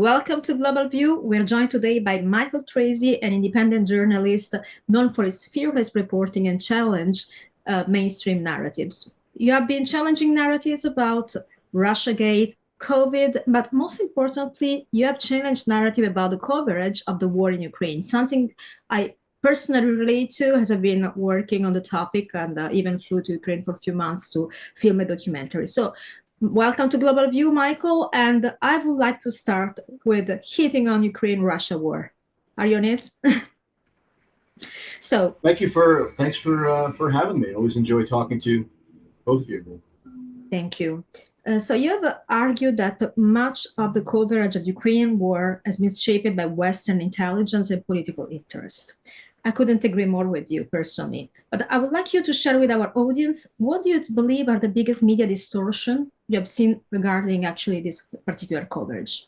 Welcome to Global View. We're joined today by Michael Tracey, an independent journalist known for his fearless reporting and challenge mainstream narratives. You have been challenging narratives about Russiagate, COVID, but most importantly, you have challenged narrative about the coverage of the war in Ukraine, something I personally relate to as I've been working on the topic and even flew to Ukraine for a few months to film a documentary. So welcome to Global View, Michael, and I would like to start with hitting on Ukraine-Russia war. Are you on it? So Thanks for having me. I always enjoy talking to both of you. thank you. So you have argued that much of the coverage of the Ukraine war has been shaped by Western intelligence and political interest. I couldn't agree more with you personally, but I would like you to share with our audience, what do you believe are the biggest media distortion you have seen regarding actually this particular coverage?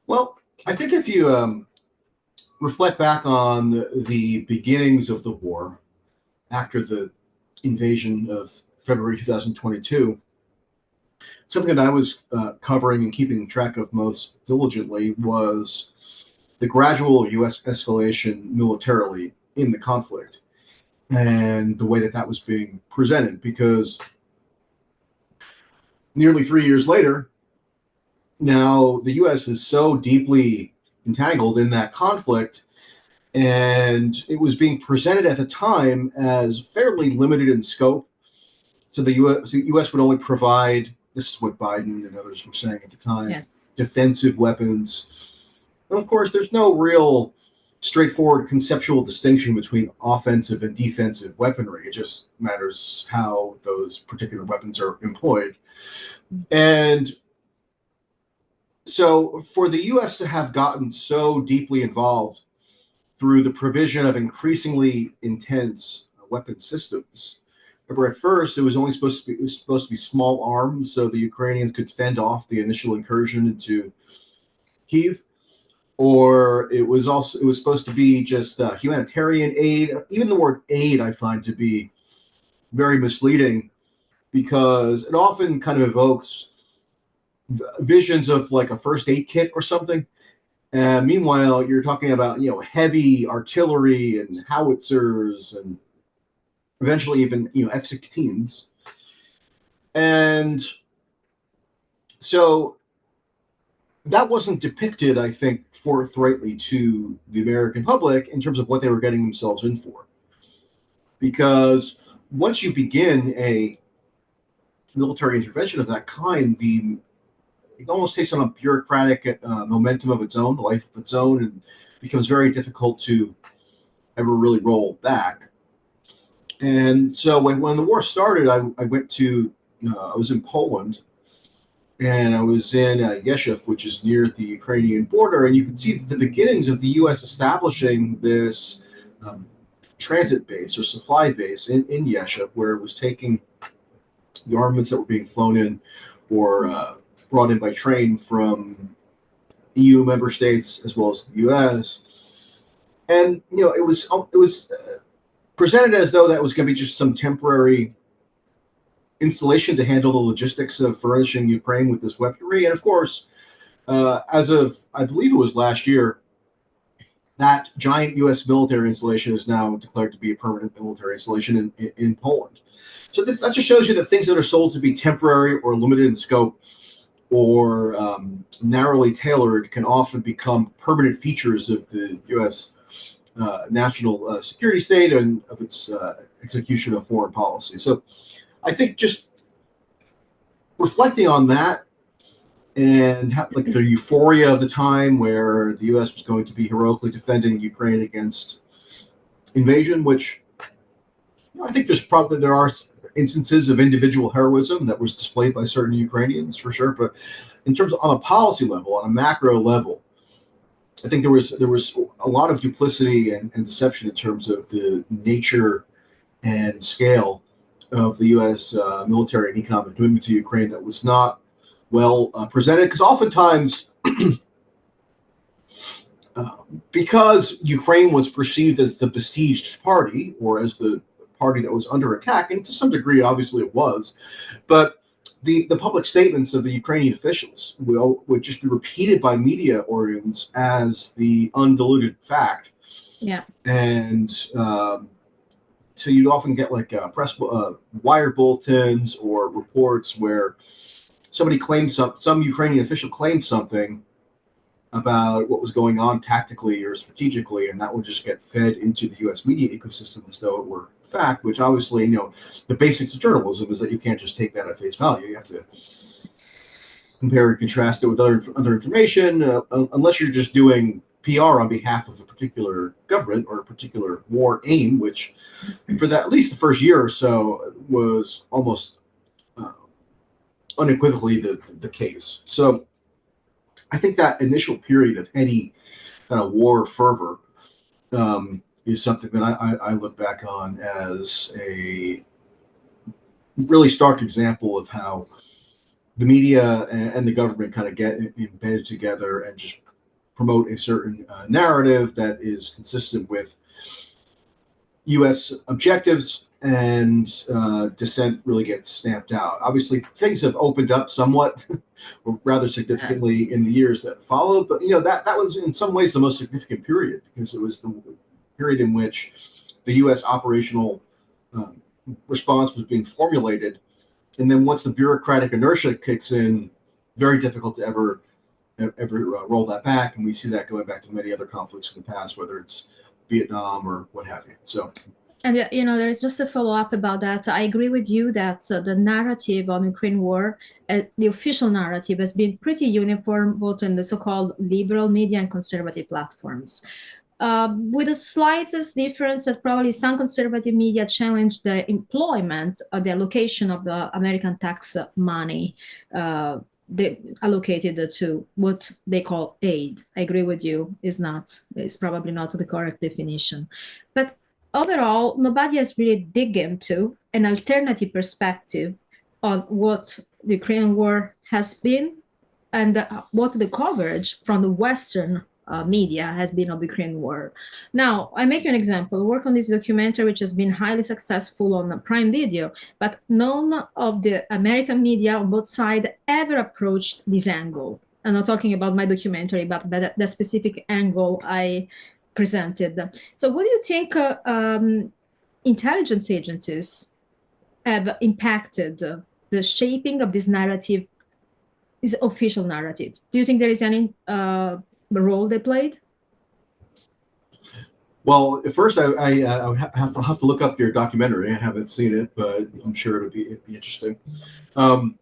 Well, I think if you reflect back on the beginnings of the war after the invasion of February 2022, something that I was covering and keeping track of most diligently was the gradual U.S. escalation militarily in the conflict and the way that was being presented, because nearly 3 years later, now the U.S. is so deeply entangled in that conflict, and it was being presented at the time as fairly limited in scope. So the U.S. would only provide, this is what Biden and others were saying at the time, Yes, defensive weapons. And of course, there's no real straightforward conceptual distinction between offensive and defensive weaponry. It just matters how those particular weapons are employed. And so for the U.S. to have gotten so deeply involved through the provision of increasingly intense weapon systems, remember, at first it was only supposed to be small arms, so the Ukrainians could fend off the initial incursion into Kyiv, or it was supposed to be just humanitarian aid. Even the word aid I find to be very misleading, because it often kind of evokes visions of like a first aid kit or something. And meanwhile, you're talking about heavy artillery and howitzers and eventually even F-16s. And so that wasn't depicted, I think, forthrightly to the American public in terms of what they were getting themselves in for. Because once you begin a military intervention of that kind, it almost takes on a bureaucratic momentum of its own, a life of its own, and becomes very difficult to ever really roll back. And so when the war started, I was in Poland, and I was in Yeshiv, which is near the Ukrainian border, and you can see the beginnings of the U.S. establishing this transit base or supply base in Yeshiv, where it was taking the armaments that were being flown in or brought in by train from EU member states as well as the U.S. And it was presented as though that was going to be just some temporary installation to handle the logistics of furnishing Ukraine with this weaponry. And of course, as of, I believe it was last year, that giant U.S. military installation is now declared to be a permanent military installation in Poland. So that just shows you that things that are sold to be temporary or limited in scope or narrowly tailored can often become permanent features of the U.S. National security state and of its execution of foreign policy. So I think just reflecting on that and like the euphoria of the time where the U.S. was going to be heroically defending Ukraine against invasion, which I think there are instances of individual heroism that was displayed by certain Ukrainians for sure, but in terms of on a policy level, on a macro level, I think there was a lot of duplicity and deception in terms of the nature and scale of the U.S. Military and economic commitment to Ukraine that was not well presented, because oftentimes because Ukraine was perceived as the besieged party or as the party that was under attack, and to some degree, obviously it was, but the public statements of the Ukrainian officials would just be repeated by media organs as the undiluted fact. Yeah. And so you'd often get like press wire bulletins or reports where somebody claims some Ukrainian official claimed something about what was going on tactically or strategically, and that would just get fed into the U.S. media ecosystem as though it were fact, which obviously, the basics of journalism is that you can't just take that at face value. You have to compare and contrast it with other information, unless you're just doing PR on behalf of a particular government or a particular war aim, which for that at least the first year or so was almost unequivocally the case. So I think that initial period of heady kind of war fervor is something that I look back on as a really stark example of how the media and the government kind of get embedded together and just promote a certain narrative that is consistent with U.S. objectives, and dissent really gets stamped out. Obviously, things have opened up somewhat, rather significantly in the years that followed. But that was in some ways the most significant period, because it was the period in which the U.S. operational response was being formulated, and then once the bureaucratic inertia kicks in, very difficult to ever roll that back. And we see that going back to many other conflicts in the past, whether it's Vietnam or what have you. So. And there is just a follow-up about that. I agree with you that the narrative on Ukraine war, the official narrative, has been pretty uniform both in the so-called liberal media and conservative platforms. With the slightest difference that probably some conservative media challenge the employment, the allocation of the American tax money they allocated to what they call aid. I agree with you, it's probably not the correct definition. But overall, nobody has really dig into an alternative perspective on what the Ukrainian war has been and what the coverage from the Western media has been of the Ukrainian war. Now, I make you an example. I work on this documentary, which has been highly successful on Prime Video, but none of the American media on both sides ever approached this angle. I'm not talking about my documentary, but the specific angle I presented. So what do you think intelligence agencies have impacted the shaping of this narrative, this official narrative? Do you think there is any role they played? Well, at first I have to look up your documentary. I haven't seen it, but I'm sure it'd be interesting. Well,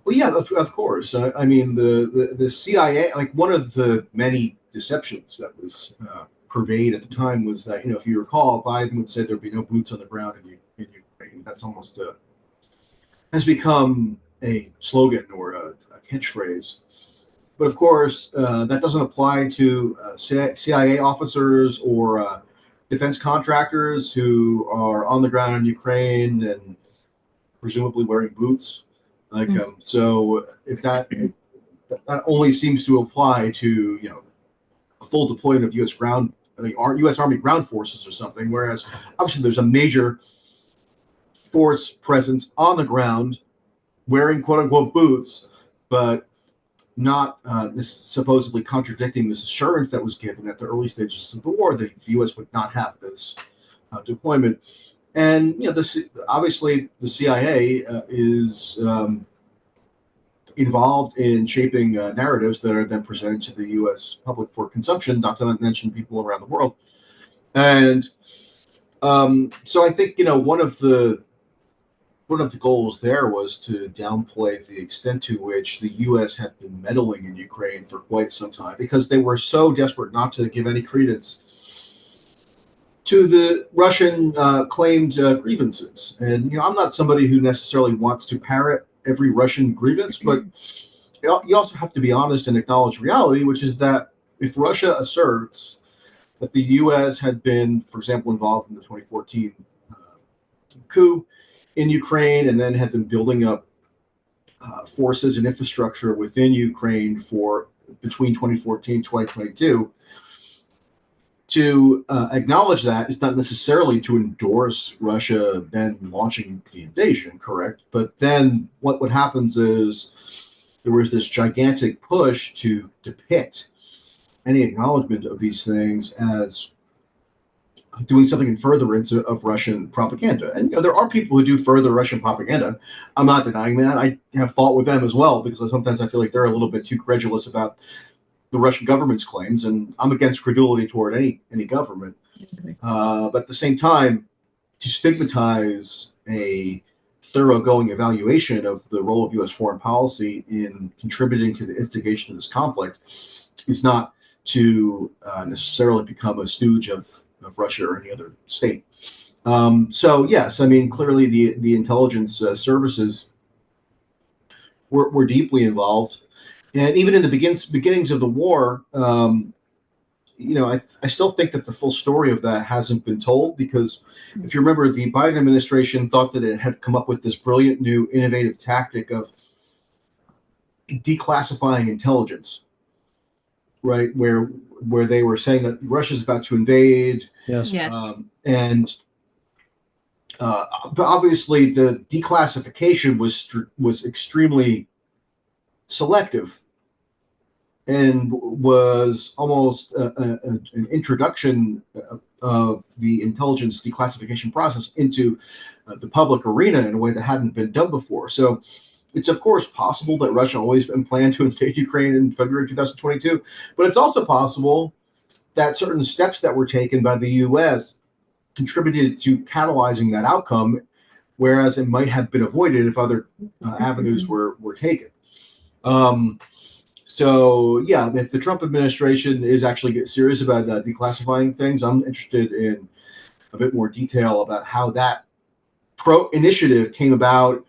yeah, of course. I mean, the CIA, like one of the many deceptions that was pervaded at the time was that, if you recall, Biden would say there'd be no boots on the ground in Ukraine. That's almost has become a slogan or a catchphrase. But of course, that doesn't apply to CIA officers or defense contractors who are on the ground in Ukraine and presumably wearing boots. So if that only seems to apply to a full deployment of U.S. U.S. Army ground forces or something, whereas obviously there's a major force presence on the ground wearing quote unquote boots, but not supposedly contradicting this assurance that was given at the early stages of the war that the U.S. would not have this deployment. And obviously the CIA is involved in shaping narratives that are then presented to the U.S. public for consumption, not to mention people around the world. And so I think one of the goals there was to downplay the extent to which the U.S. had been meddling in Ukraine for quite some time, because they were so desperate not to give any credence to the Russian claimed grievances. And I'm not somebody who necessarily wants to parrot every Russian grievance, but you also have to be honest and acknowledge reality, which is that if Russia asserts that the U.S. had been, for example, involved in the 2014 coup in Ukraine, and then had been building up forces and infrastructure within Ukraine for between 2014 and 2022, to acknowledge that is not necessarily to endorse Russia then launching the invasion, correct? But then what happens is there was this gigantic push to depict any acknowledgement of these things as doing something in furtherance of Russian propaganda. And there are people who do further Russian propaganda. I'm not denying that. I have fault with them as well, because sometimes I feel like they're a little bit too credulous about the Russian government's claims, and I'm against credulity toward any government. But at the same time, to stigmatize a thoroughgoing evaluation of the role of U.S. foreign policy in contributing to the instigation of this conflict is not to necessarily become a stooge of Russia or any other state. So yes, I mean, clearly the intelligence services were deeply involved, and even in the beginnings of the war, I still think that the full story of that hasn't been told, because if you remember, the Biden administration thought that it had come up with this brilliant new innovative tactic of declassifying intelligence, right? Where they were saying that Russia's about to invade. Yes. But obviously the declassification was extremely selective, and was almost an introduction of the intelligence declassification process into the public arena in a way that hadn't been done before. So it's of course possible that Russia always been planned to invade Ukraine in February 2022, but it's also possible that certain steps that were taken by the U.S. contributed to catalyzing that outcome, whereas it might have been avoided if other avenues were taken. So yeah, if the Trump administration is actually serious about declassifying things, I'm interested in a bit more detail about how that initiative came about,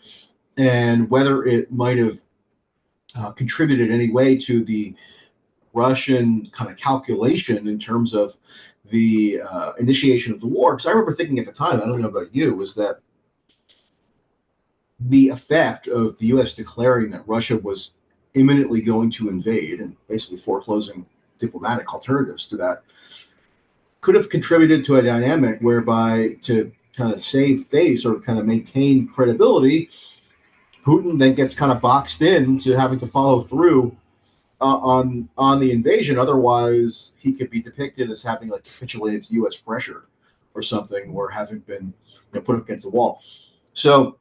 and whether it might have contributed in any way to the Russian kind of calculation in terms of the initiation of the war. Because I remember thinking at the time, I don't know about you, was that the effect of the U.S. declaring that Russia was imminently going to invade and basically foreclosing diplomatic alternatives to that could have contributed to a dynamic whereby, to kind of save face or kind of maintain credibility, Putin then gets kind of boxed in to having to follow through on the invasion. Otherwise, he could be depicted as having like capitulated to U.S. pressure or something, or having been put up against the wall. So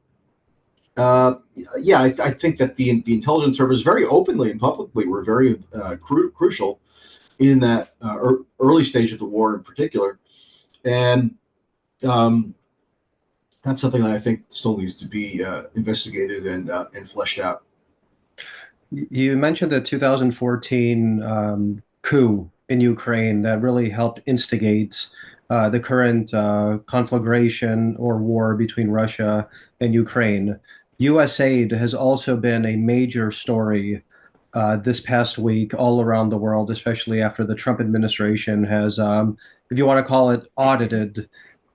yeah, I think that the intelligence service very openly and publicly were very crucial in that early stage of the war in particular. And that's something that I think still needs to be investigated and fleshed out. You mentioned the 2014 coup in Ukraine that really helped instigate the current conflagration or war between Russia and Ukraine. USAID has also been a major story this past week all around the world, especially after the Trump administration has, if you want to call it, audited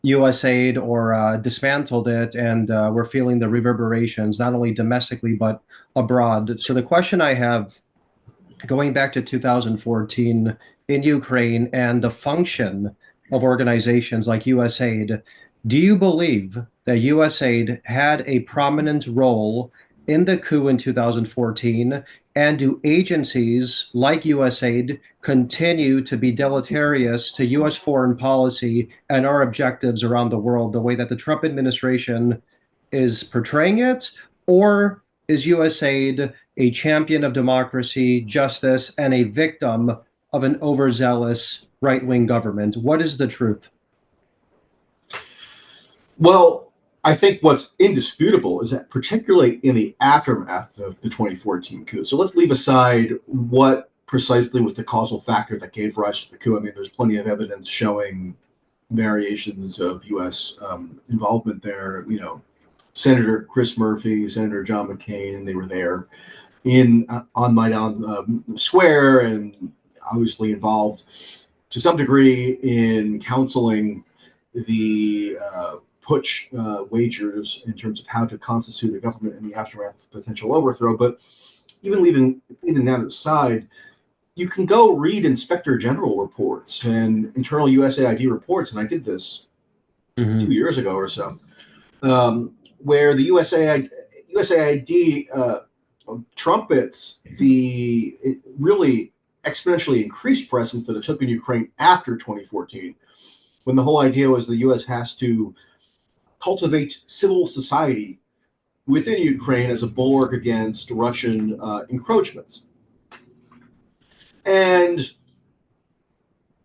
USAID or dismantled it, and we're feeling the reverberations not only domestically but abroad. So the question I have, going back to 2014 in Ukraine and the function of organizations like USAID, do you believe that USAID had a prominent role in the coup in 2014? And do agencies like USAID continue to be deleterious to U.S. foreign policy and our objectives around the world, the way that the Trump administration is portraying it? Or is USAID a champion of democracy, justice, and a victim of an overzealous right-wing government? What is the truth? Well, I think what's indisputable is that, particularly in the aftermath of the 2014 coup, so let's leave aside what precisely was the causal factor that gave rise to the coup. I mean, there's plenty of evidence showing variations of U.S. Involvement there. Senator Chris Murphy, Senator John McCain, they were there on Maidan Square, and obviously involved to some degree in counseling the putsch wagers in terms of how to constitute a government in the aftermath of potential overthrow. But even leaving that aside, you can go read Inspector General reports and internal USAID reports, and I did this 2 years ago or so, where the USAID trumpets the really exponentially increased presence that it took in Ukraine after 2014, when the whole idea was the U.S. has to cultivate civil society within Ukraine as a bulwark against Russian encroachments. And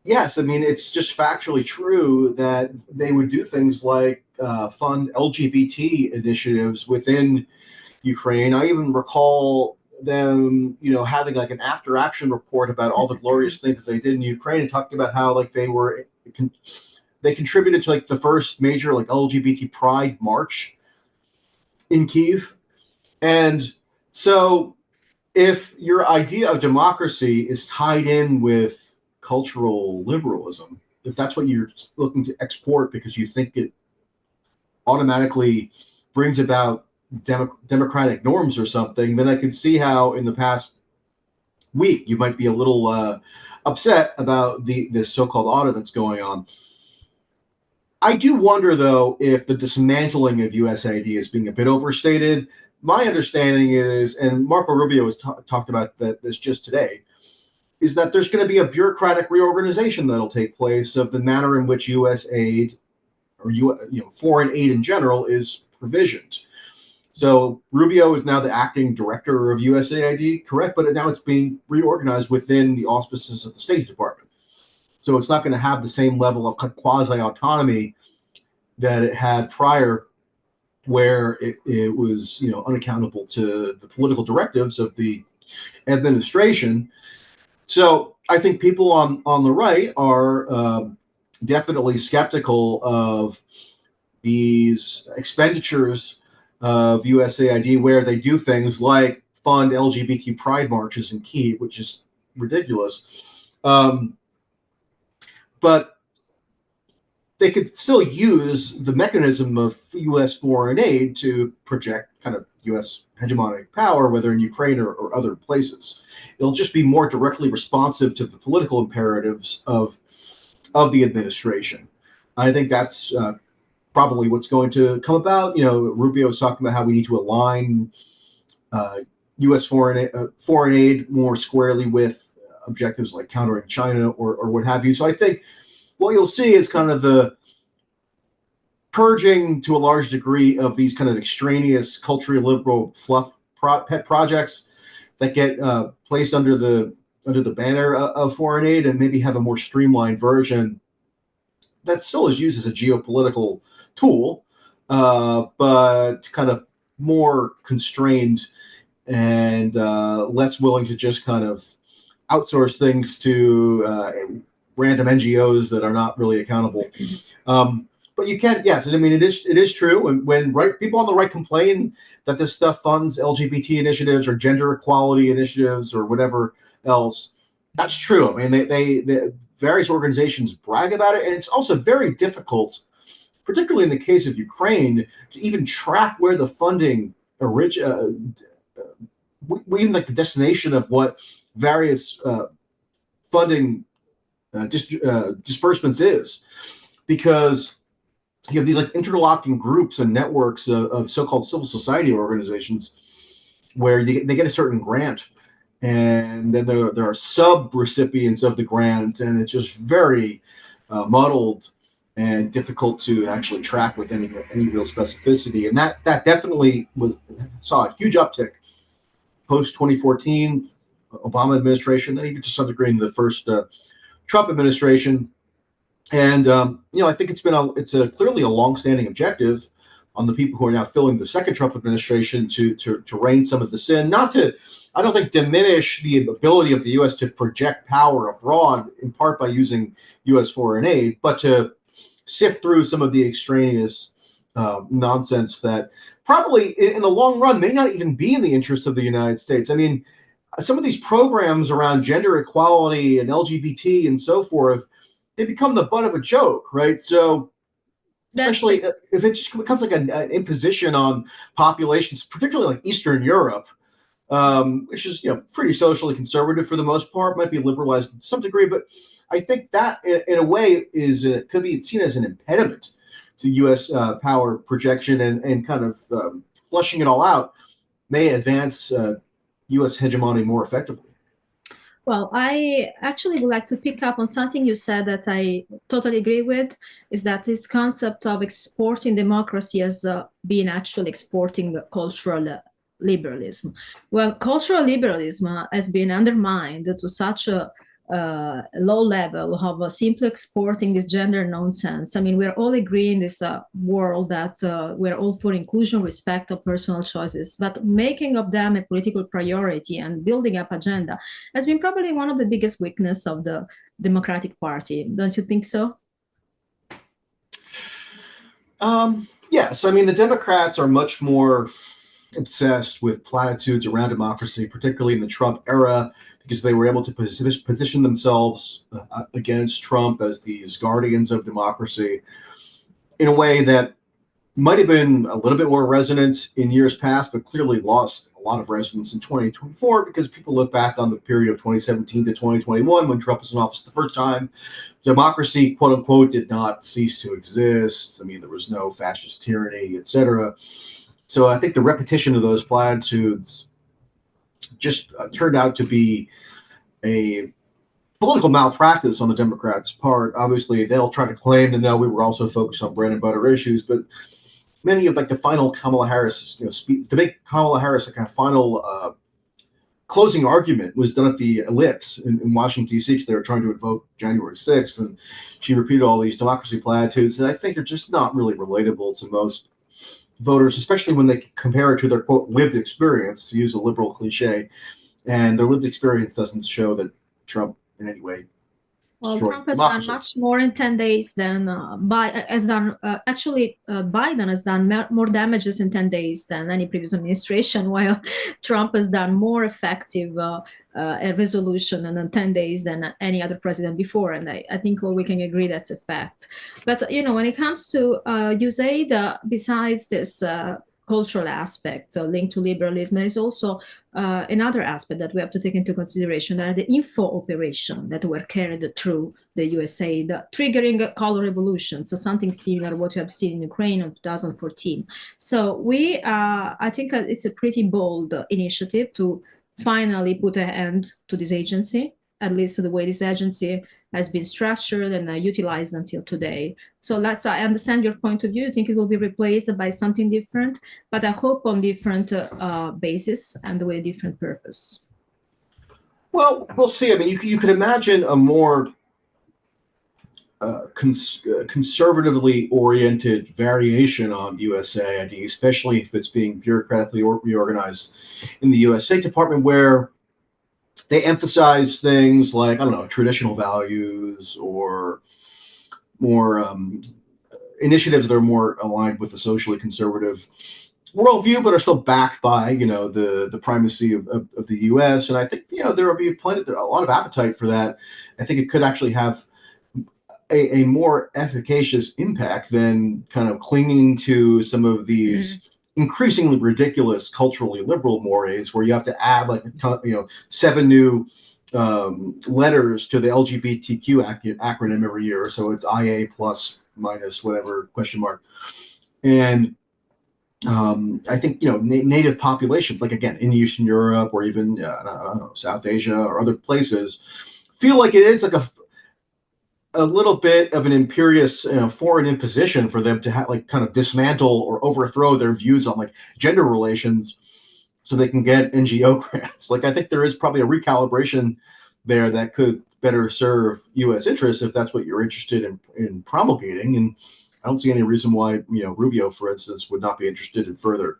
yes, I mean, it's just factually true that they would do things like fund LGBT initiatives within Ukraine. I even recall them, having like an after-action report about all the glorious things that they did in Ukraine, and talking about how like they contributed to like the first major like LGBT pride march in Kyiv. And so if your idea of democracy is tied in with cultural liberalism, if that's what you're looking to export because you think it automatically brings about democratic norms or something, then I could see how in the past week you might be a little upset about this so-called audit that's going on. I do wonder, though, if the dismantling of USAID is being a bit overstated. My understanding is, and Marco Rubio has talked about this just today, is that there's going to be a bureaucratic reorganization that'll take place of the manner in which USAID, or foreign aid in general, is provisioned. So Rubio is now the acting director of USAID, correct? But now it's being reorganized within the auspices of the State Department. So it's not going to have the same level of quasi-autonomy that it had prior, where it was unaccountable to the political directives of the administration. So I think people on the right are definitely skeptical of these expenditures of USAID, where they do things like fund LGBT pride marches in Kyiv, which is ridiculous. But they could still use the mechanism of U.S. foreign aid to project kind of U.S. hegemonic power, whether in Ukraine or other places. It'll just be more directly responsive to the political imperatives of the administration. I think that's probably what's going to come about. Rubio was talking about how we need to align U.S. foreign aid more squarely with objectives like countering China or what have you. So I think what you'll see is kind of the purging to a large degree of these kind of extraneous culturally liberal fluff pet projects that get placed under the banner of foreign aid, and maybe have a more streamlined version that still is used as a geopolitical tool, but kind of more constrained and less willing to just kind of outsource things to random NGOs that are not really accountable. But you can't, yes, I mean, it is true. And when people on the right complain that this stuff funds LGBT initiatives or gender equality initiatives or whatever else, that's true. I mean, they various organizations brag about it, and it's also very difficult, particularly in the case of Ukraine, to even track where the funding even like the destination of what various funding disbursements is, because you have these like interlocking groups and networks of so-called civil society organizations where they get a certain grant, and then there are sub-recipients of the grant, and it's just very muddled and difficult to actually track with any real specificity. And that definitely saw a huge uptick post 2014 Obama administration, then even to some degree in the first Trump administration. And I think it's clearly a longstanding objective on the people who are now filling the second Trump administration to rein some of this in. Not to, I don't think, diminish the ability of the U.S. to project power abroad, in part by using U.S. foreign aid, but to sift through some of the extraneous nonsense that probably in the long run may not even be in the interest of the United States. I mean, some of these programs around gender equality and LGBT and so forth, they become the butt of a joke, right? So especially if it just becomes like an imposition on populations, particularly like Eastern Europe, which is pretty socially conservative for the most part, might be liberalized to some degree, but I think that in a way could be seen as an impediment to U.S. Power projection and kind of flushing it all out may advance U.S. hegemony more effectively. Well, I actually would like to pick up on something you said that I totally agree with, is that this concept of exporting democracy as being actually exporting cultural liberalism. Well, cultural liberalism has been undermined to such a low level of simply exporting this gender nonsense. I mean, we're all agreeing in this world that we're all for inclusion, respect of personal choices, but making of them a political priority and building up agenda has been probably one of the biggest weaknesses of the Democratic Party. Don't you think so? Yes, I mean, the Democrats are much more obsessed with platitudes around democracy, particularly in the Trump era, because they were able to position themselves against Trump as these guardians of democracy in a way that might have been a little bit more resonant in years past, but clearly lost a lot of resonance in 2024 because people look back on the period of 2017 to 2021 when Trump was in office the first time. Democracy, quote unquote, did not cease to exist. I mean, there was no fascist tyranny, etc. So I think the repetition of those platitudes just turned out to be a political malpractice on the Democrats' part. Obviously, they'll try to claim that no, we were also focused on bread and butter issues, but many of the final Kamala Harris, to make Kamala Harris a kind of final closing argument was done at the Ellipse in Washington, D.C., because they were trying to invoke January 6th, and she repeated all these democracy platitudes that I think are just not really relatable to most voters, especially when they compare it to their, quote, lived experience, to use a liberal cliche, and their lived experience doesn't show that Trump in any way. Well, Trump has done much more in 10 days than Biden has done more damages in 10 days than any previous administration, while Trump has done more effective a resolution in 10 days than any other president before. And I think we can agree that's a fact. But, when it comes to USAID, besides this cultural aspect linked to liberalism, there is also another aspect that we have to take into consideration, that are the info operations that were carried through the USAID, triggering color revolutions, so something similar to what you have seen in Ukraine in 2014. So I think it's a pretty bold initiative to finally put an end to this agency, at least the way this agency has been structured and utilized until today. So I understand your point of view. You think it will be replaced by something different, but I hope on different basis and with a different purpose. Well, we'll see. I mean, you could imagine a more conservatively oriented variation on USAID, especially if it's being bureaucratically reorganized in the U.S. State Department, where they emphasize things like, I don't know, traditional values or more initiatives that are more aligned with the socially conservative worldview, but are still backed by, the primacy of the U.S. And I think, there will be a lot of appetite for that. I think it could actually have a more efficacious impact than kind of clinging to some of these increasingly ridiculous culturally liberal mores where you have to add 7 new letters to the LGBTQ acronym every year. So it's IA plus minus whatever question mark. And I think, native populations, like again, in Eastern Europe or even I don't know, South Asia or other places, feel like it is like a little bit of an imperious, foreign imposition for them to kind of dismantle or overthrow their views on gender relations so they can get NGO grants. I think there is probably a recalibration there that could better serve U.S. interests if that's what you're interested in promulgating. And I don't see any reason why, Rubio, for instance, would not be interested in further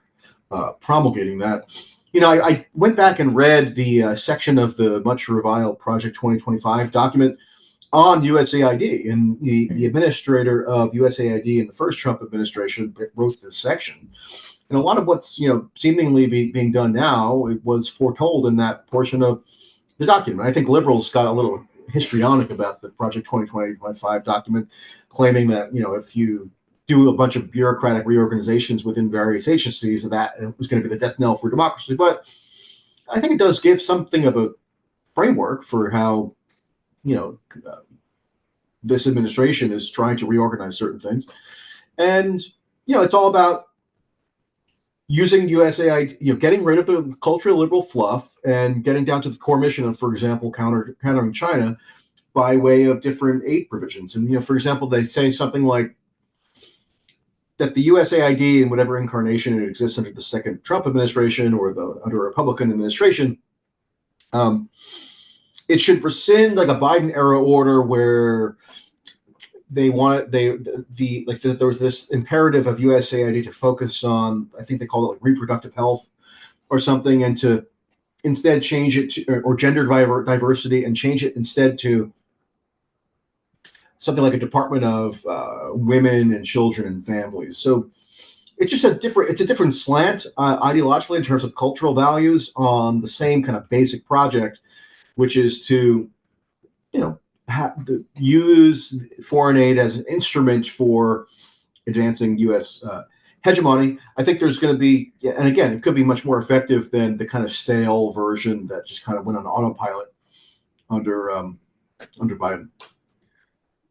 promulgating that. I went back and read the section of the much reviled Project 2025 document on USAID, and the administrator of USAID in the first Trump administration wrote this section. And a lot of what's seemingly being done now, it was foretold in that portion of the document. I think liberals got a little histrionic about the Project 2025 document, claiming that if you do a bunch of bureaucratic reorganizations within various agencies, that it was going to be the death knell for democracy. But I think it does give something of a framework for how, this administration is trying to reorganize certain things. And, it's all about using USAID, getting rid of the culturally liberal fluff and getting down to the core mission of, for example, countering China by way of different aid provisions. And, for example, they say something like that the USAID in whatever incarnation it exists under the second Trump administration or under a Republican administration, it should rescind like a Biden era order where they want there was this imperative of USAID to focus on, I think they call it like reproductive health or something, and to instead change it to, or gender diversity, and change it instead to something like a Department of Women and Children and Families. So it's just a different slant ideologically in terms of cultural values on the same kind of basic project, which is to, use foreign aid as an instrument for advancing U.S. Hegemony. I think there's going to be, and again, it could be much more effective than the kind of stale version that just kind of went on autopilot under Biden.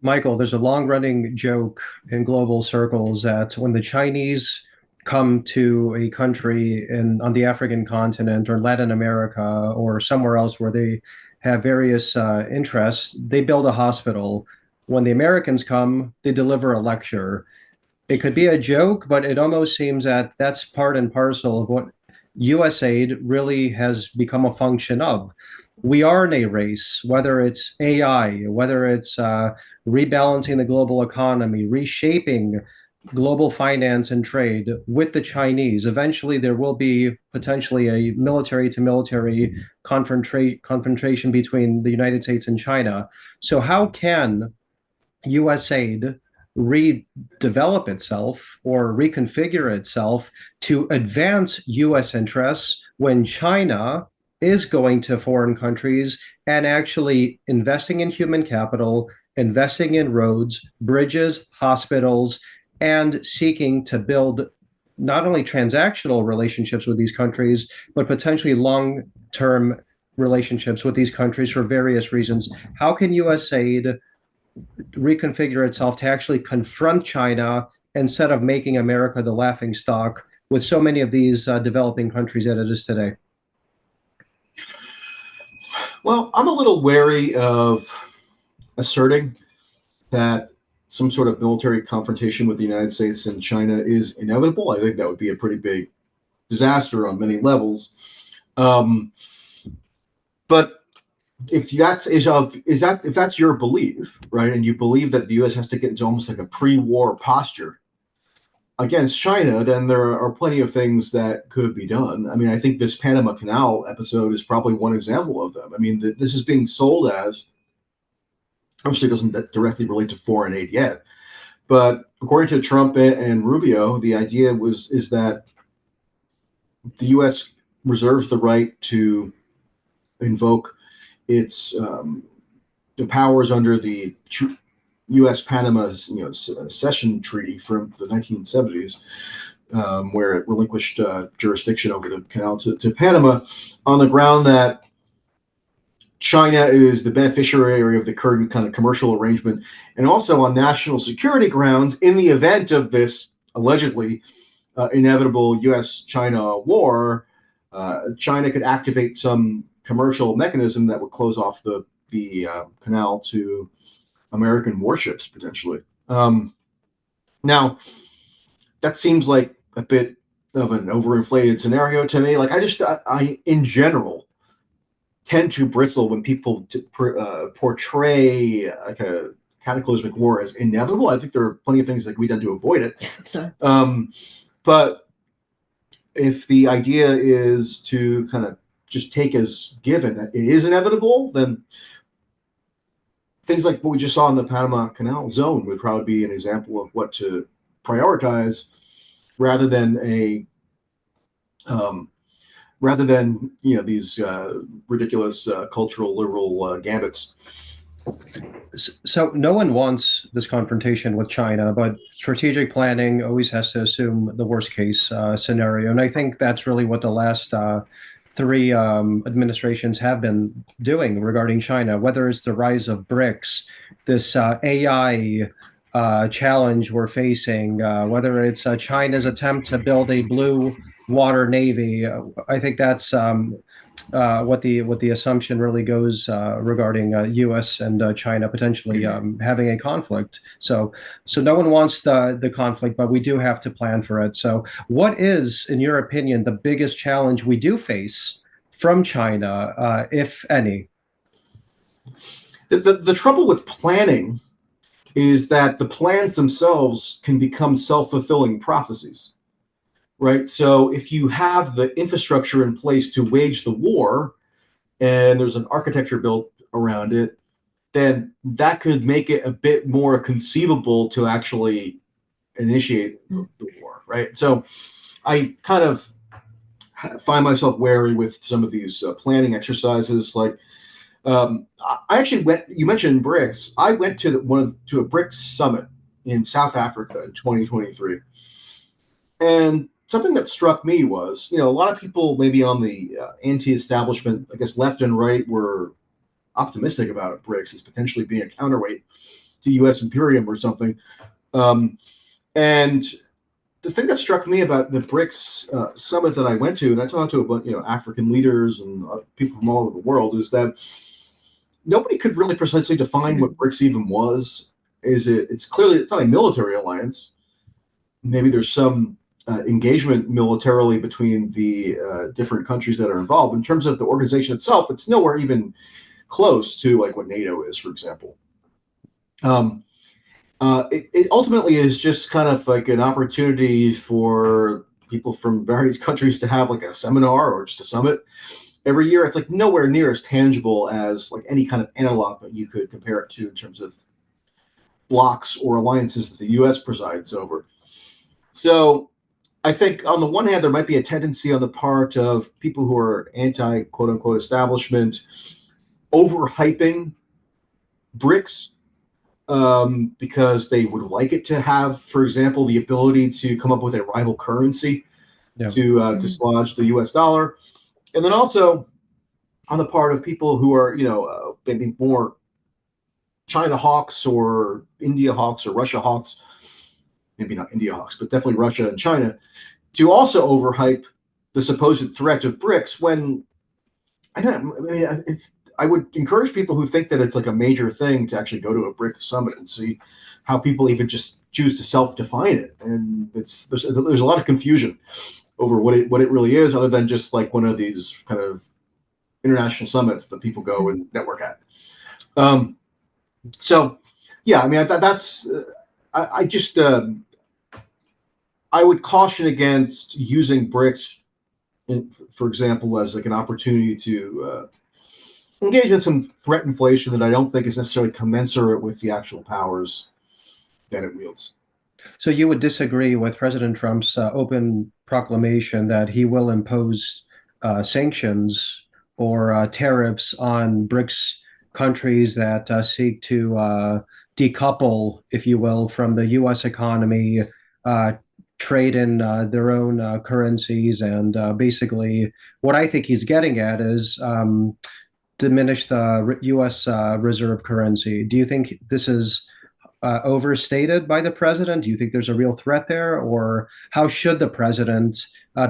Michael, there's a long-running joke in global circles that when the Chinese come to a country on the African continent or Latin America or somewhere else where they have various interests, they build a hospital. When the Americans come, they deliver a lecture. It could be a joke, but it almost seems that that's part and parcel of what USAID really has become a function of. We are in a race, whether it's AI, whether it's rebalancing the global economy, reshaping global finance and trade with the Chinese. Eventually, there will be potentially a military-to-military confrontation between the United States and China. So how can USAID redevelop itself or reconfigure itself to advance U.S. interests when China is going to foreign countries and actually investing in human capital, investing in roads, bridges, hospitals, and seeking to build not only transactional relationships with these countries, but potentially long-term relationships with these countries for various reasons? How can USAID reconfigure itself to actually confront China instead of making America the laughingstock with so many of these developing countries that it is today? Well, I'm a little wary of asserting that some sort of military confrontation with the United States and China is inevitable. I think that would be a pretty big disaster on many levels. But if that's your belief, right, and you believe that the U.S. has to get into almost like a pre-war posture against China, then there are plenty of things that could be done. I mean, I think this Panama Canal episode is probably one example of them. I mean, this is being sold as, obviously, it doesn't directly relate to foreign aid yet, but according to Trump and Rubio, the idea is that the U.S. reserves the right to invoke its the powers under the U.S.-Panama cession treaty from the 1970s, where it relinquished jurisdiction over the canal to Panama on the ground that China is the beneficiary of the current kind of commercial arrangement, and also on national security grounds in the event of this allegedly inevitable U.S.-China war, China could activate some commercial mechanism that would close off the canal to American warships potentially. Now, that seems like a bit of an overinflated scenario to me. Like I in general tend to bristle when people portray like a cataclysmic war as inevitable. I think there are plenty of things that can be done to avoid it. Sure. But if the idea is to kind of just take as given that it is inevitable, then things like what we just saw in the Panama Canal zone would probably be an example of what to prioritize, rather than these ridiculous cultural liberal gambits. So no one wants this confrontation with China, but strategic planning always has to assume the worst case scenario. And I think that's really what the last three administrations have been doing regarding China, whether it's the rise of BRICS, this AI challenge we're facing, whether it's China's attempt to build a blue water navy. I think that's what the assumption really goes regarding U.S. and China potentially having a conflict. So no one wants the conflict, but we do have to plan for it. So what is, in your opinion, the biggest challenge we do face from China, if any? The trouble with planning is that the plans themselves can become self-fulfilling prophecies, right? So if you have the infrastructure in place to wage the war and there's an architecture built around it, then that could make it a bit more conceivable to actually initiate the war, right? So I kind of find myself wary with some of these planning exercises. Like, I actually went. You mentioned BRICS. I went to a BRICS summit in South Africa in 2023, and something that struck me was, a lot of people maybe on the anti-establishment, I guess left and right, were optimistic about BRICS as potentially being a counterweight to U.S. imperium or something. And the thing that struck me about the BRICS summit that I went to, and I talked to a bunch, African leaders and people from all over the world, is that nobody could really precisely define what BRICS even was. It's clearly, it's not a military alliance. Maybe there's some engagement militarily between the different countries that are involved. In terms of the organization itself, it's nowhere even close to like what NATO is, for example. It ultimately is just kind of like an opportunity for people from various countries to have like a seminar or just a summit every year. It's like nowhere near as tangible as like any kind of analog that you could compare it to in terms of blocks or alliances that the U.S. presides over. So I think on the one hand, there might be a tendency on the part of people who are anti quote unquote establishment overhyping BRICS because they would like it to have, for example, the ability to come up with a rival currency to dislodge the U.S. dollar. And then also on the part of people who are, maybe more China hawks or India hawks or Russia hawks, maybe not India hawks, but definitely Russia and China, to also overhype the supposed threat of BRICS when I would encourage people who think that it's like a major thing to actually go to a BRICS summit and see how people even just choose to self-define it. And there's a lot of confusion over what it really is, other than just like one of these kind of international summits that people go and network at. So, yeah, I mean, I would caution against using BRICS, for example, as like an opportunity to engage in some threat inflation that I don't think is necessarily commensurate with the actual powers that it wields. So you would disagree with President Trump's open proclamation that he will impose sanctions or tariffs on BRICS countries that seek to decouple, if you will, from the U.S. economy, trade in their own currencies, and basically what I think he's getting at is diminish the U.S. reserve currency. Do you think this is overstated by the president? Do you think there's a real threat there? Or how should the president,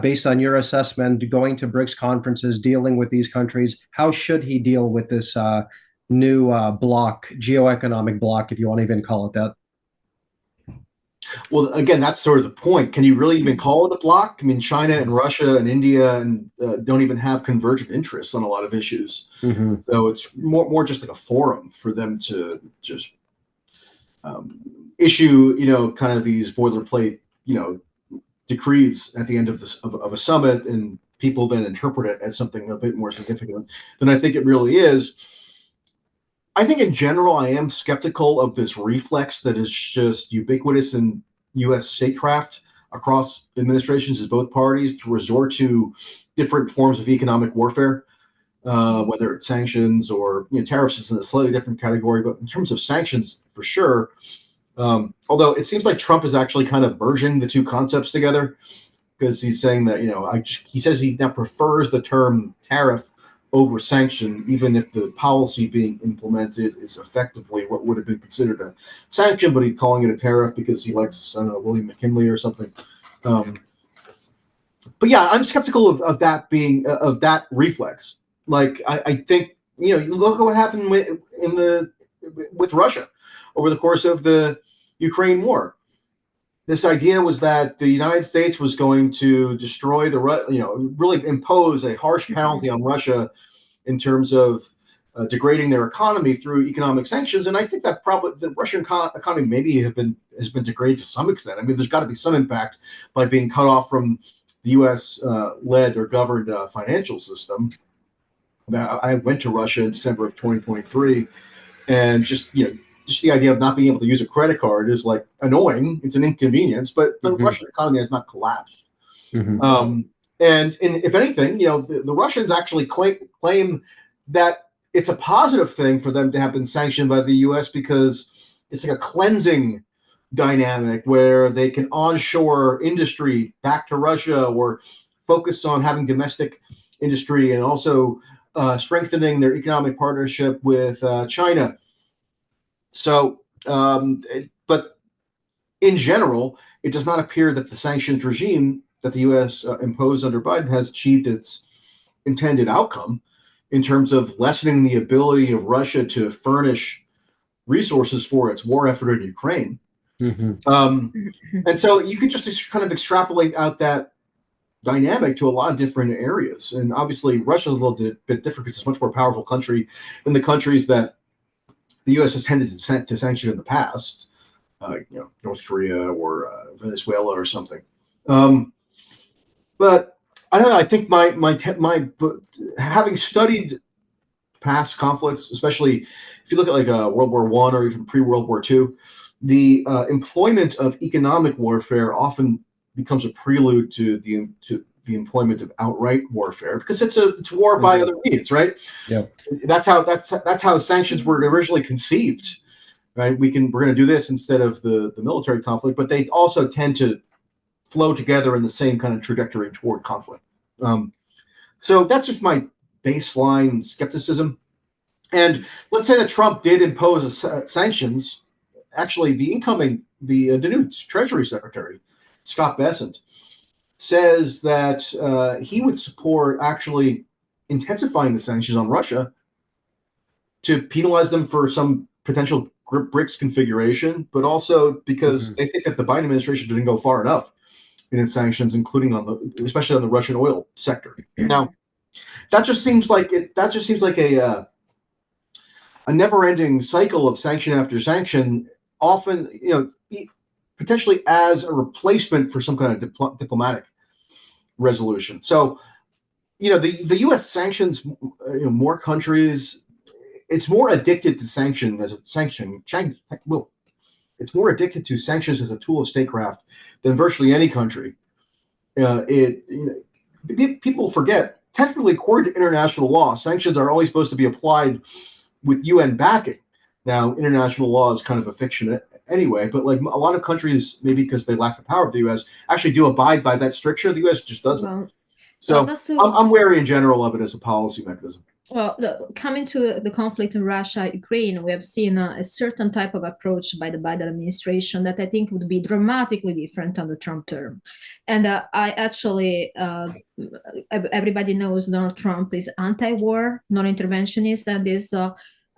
based on your assessment, going to BRICS conferences, dealing with these countries, how should he deal with this new bloc, geoeconomic bloc, if you want to even call it that? Well, again, that's sort of the point. Can you really even call it a bloc? I mean, China and Russia and India and don't even have convergent interests on a lot of issues. Mm-hmm. So it's more just like a forum for them to just issue, kind of these boilerplate, decrees at the end of a summit, and people then interpret it as something a bit more significant than I think it really is. I think in general, I am skeptical of this reflex that is just ubiquitous in U.S. statecraft across administrations of both parties to resort to different forms of economic warfare, whether it's sanctions or tariffs is in a slightly different category. But in terms of sanctions, for sure, although it seems like Trump is actually kind of merging the two concepts together. because he's saying that, he says he now prefers the term tariff over sanction, even if the policy being implemented is effectively what would have been considered a sanction, but he's calling it a tariff because he likes, I don't know, William McKinley or something. But yeah, I'm skeptical of that being of that reflex. Like I think, you look at what happened with Russia over the course of the Ukraine war. This idea was that the United States was going to destroy really impose a harsh penalty on Russia in terms of degrading their economy through economic sanctions. And I think that probably the Russian economy maybe has been degraded to some extent. I mean, there's got to be some impact by being cut off from the U.S. Led or governed financial system. I went to Russia in December of 2023, and just the idea of not being able to use a credit card is like annoying. It's an inconvenience, but the Russian economy has not collapsed. And if anything, the Russians actually claim that it's a positive thing for them to have been sanctioned by the U.S. because it's like a cleansing dynamic where they can onshore industry back to Russia or focus on having domestic industry and also strengthening their economic partnership with China. So, but in general, it does not appear that the sanctions regime that the U.S. Imposed under Biden has achieved its intended outcome in terms of lessening the ability of Russia to furnish resources for its war effort in Ukraine. And so you could just kind of extrapolate out that dynamic to a lot of different areas. And obviously, Russia is a little bit different because it's a much more powerful country than the countries that the U.S. has tended to sanction in the past, North Korea or Venezuela or something. But I don't know. I think my having studied past conflicts, especially if you look at like World War I or even pre-World War II, the employment of economic warfare often becomes a prelude to the employment of outright warfare because it's war by other means, right? Yeah, that's how sanctions were originally conceived, right? We're going to do this instead of the military conflict, but they also tend to flow together in the same kind of trajectory toward conflict. So that's just my baseline skepticism. And let's say that Trump did impose sanctions. Actually, the new Treasury Secretary, Scott Bessent, says that he would support actually intensifying the sanctions on Russia to penalize them for some potential BRICS configuration, but also because they think that the Biden administration didn't go far enough in its sanctions, including especially on the Russian oil sector. Now, that just seems like a never-ending cycle of sanction after sanction, often potentially as a replacement for some kind of diplomatic resolution. So, the U.S. sanctions more countries. It's more addicted to it's more addicted to sanctions as a tool of statecraft than virtually any country. People forget, technically, according to international law, sanctions are only supposed to be applied with UN backing. Now, international law is kind of a fiction anyway, but like a lot of countries, maybe because they lack the power of the U.S., actually do abide by that stricture. The U.S. just doesn't. I'm wary in general of it as a policy mechanism. Well, coming to the conflict in Russia, Ukraine, we have seen a certain type of approach by the Biden administration that I think would be dramatically different on the Trump term. And I actually, everybody knows Donald Trump is anti-war, non-interventionist, and this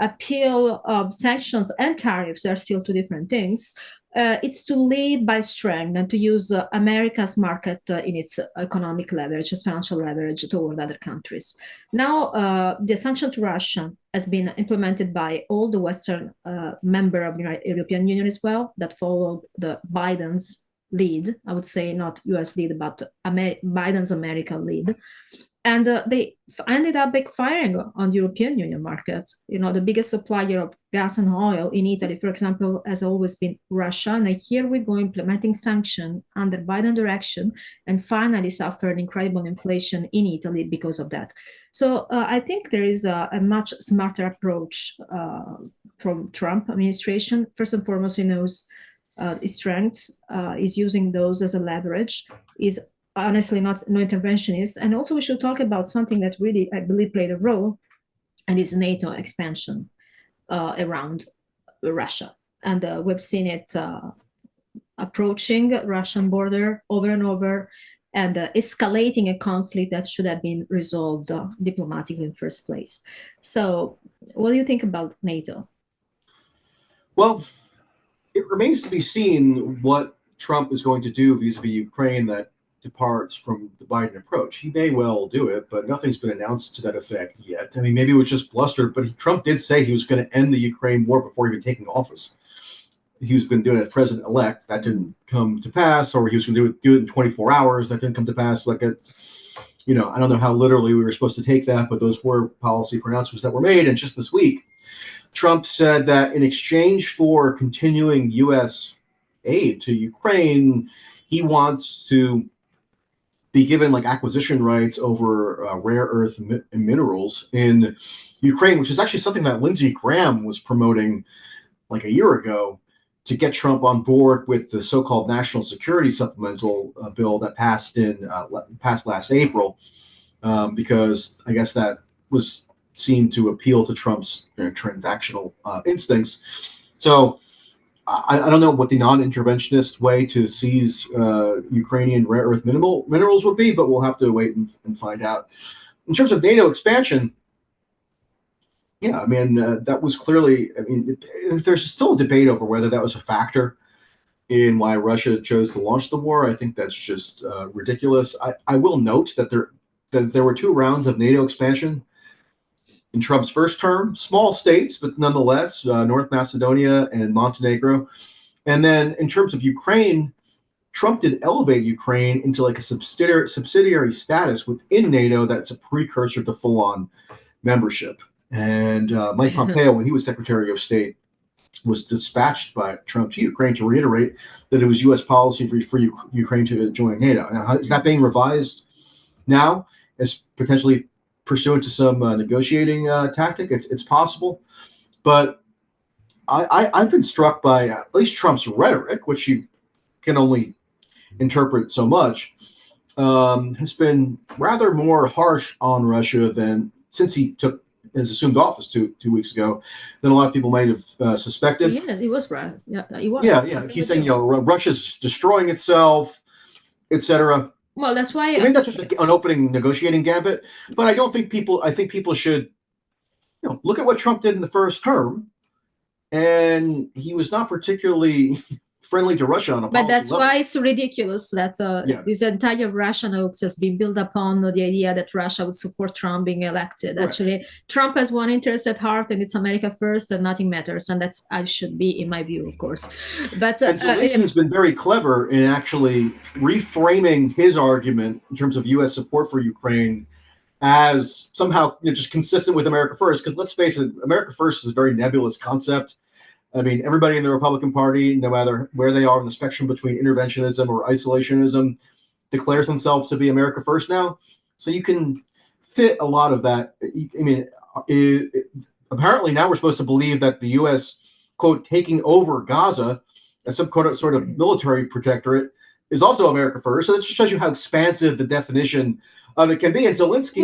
appeal of sanctions and tariffs are still two different things. It's to lead by strength and to use America's market in its economic leverage, its financial leverage toward other countries. Now, the sanction to Russia has been implemented by all the Western member of the European Union as well, that followed the Biden's lead. I would say not US lead, but Biden's American lead. And they ended up backfiring on the European Union market. The biggest supplier of gas and oil in Italy, for example, has always been Russia. And here we go implementing sanctions under Biden direction and finally suffered incredible inflation in Italy because of that. So I think there is a much smarter approach from Trump administration. First and foremost, he knows his strengths, is using those as a leverage, is honestly not no interventionist. And also we should talk about something that really, I believe, played a role, and is NATO expansion around Russia. And we've seen it approaching Russian border over and over, and escalating a conflict that should have been resolved diplomatically in first place. So what do you think about NATO? Well, it remains to be seen what Trump is going to do vis-a-vis Ukraine that departs from the Biden approach. He may well do it, but nothing's been announced to that effect yet. I mean, maybe it was just bluster, but Trump did say he was going to end the Ukraine war before even taking office. He was going to do it as president-elect. That didn't come to pass, or he was going to do it in 24 hours. That didn't come to pass. I don't know how literally we were supposed to take that, but those were policy pronouncements that were made. And just this week, Trump said that in exchange for continuing U.S. aid to Ukraine, he wants to be given acquisition rights over rare earth minerals in Ukraine, which is actually something that Lindsey Graham was promoting a year ago to get Trump on board with the so-called national security supplemental bill that passed last April, because I guess that was seemed to appeal to Trump's transactional instincts. So I don't know what the non-interventionist way to seize Ukrainian rare earth minerals would be, but we'll have to wait and find out. In terms of NATO expansion, yeah, I mean, that was clearly, there's still a debate over whether that was a factor in why Russia chose to launch the war. I think that's just ridiculous. I will note that there were 2 rounds of NATO expansion in Trump's first term, small states, but nonetheless, North Macedonia and Montenegro. And then in terms of Ukraine, Trump did elevate Ukraine into a subsidiary status within NATO that's a precursor to full-on membership. And Mike Pompeo, when he was Secretary of State, was dispatched by Trump to Ukraine to reiterate that it was U.S. policy for Ukraine to join NATO. Now, is that being revised now as potentially pursuant to some negotiating tactic? It's possible. But I've been struck by at least Trump's rhetoric, which you can only interpret so much, has been rather more harsh on Russia than since he has assumed office two weeks ago than a lot of people might have suspected. Yeah, he was right. Yeah, he was. Yeah. He's saying, Russia's destroying itself, etc. Well, that's why. I mean, that's just an opening negotiating gambit. But I don't think people. I think people should, look at what Trump did in the first term, and he was not particularly friendly to Russia on a policy But that's level. why it's ridiculous that this entire Russian hoax has been built upon the idea that Russia would support Trump being elected. Right. Actually, Trump has one interest at heart, and it's America first, and nothing matters. And that's I should be, in my view, of course. But Zelensky's been very clever in actually reframing his argument in terms of U.S. support for Ukraine as somehow just consistent with America first. Because let's face it, America first is a very nebulous concept. I mean, everybody in the Republican Party, no matter where they are on the spectrum between interventionism or isolationism, declares themselves to be America first now. So you can fit a lot of that. I mean, apparently now we're supposed to believe that the U.S., quote, taking over Gaza as some quote, sort of military protectorate is also America first. So that just shows you how expansive the definition of it can be. And Zelensky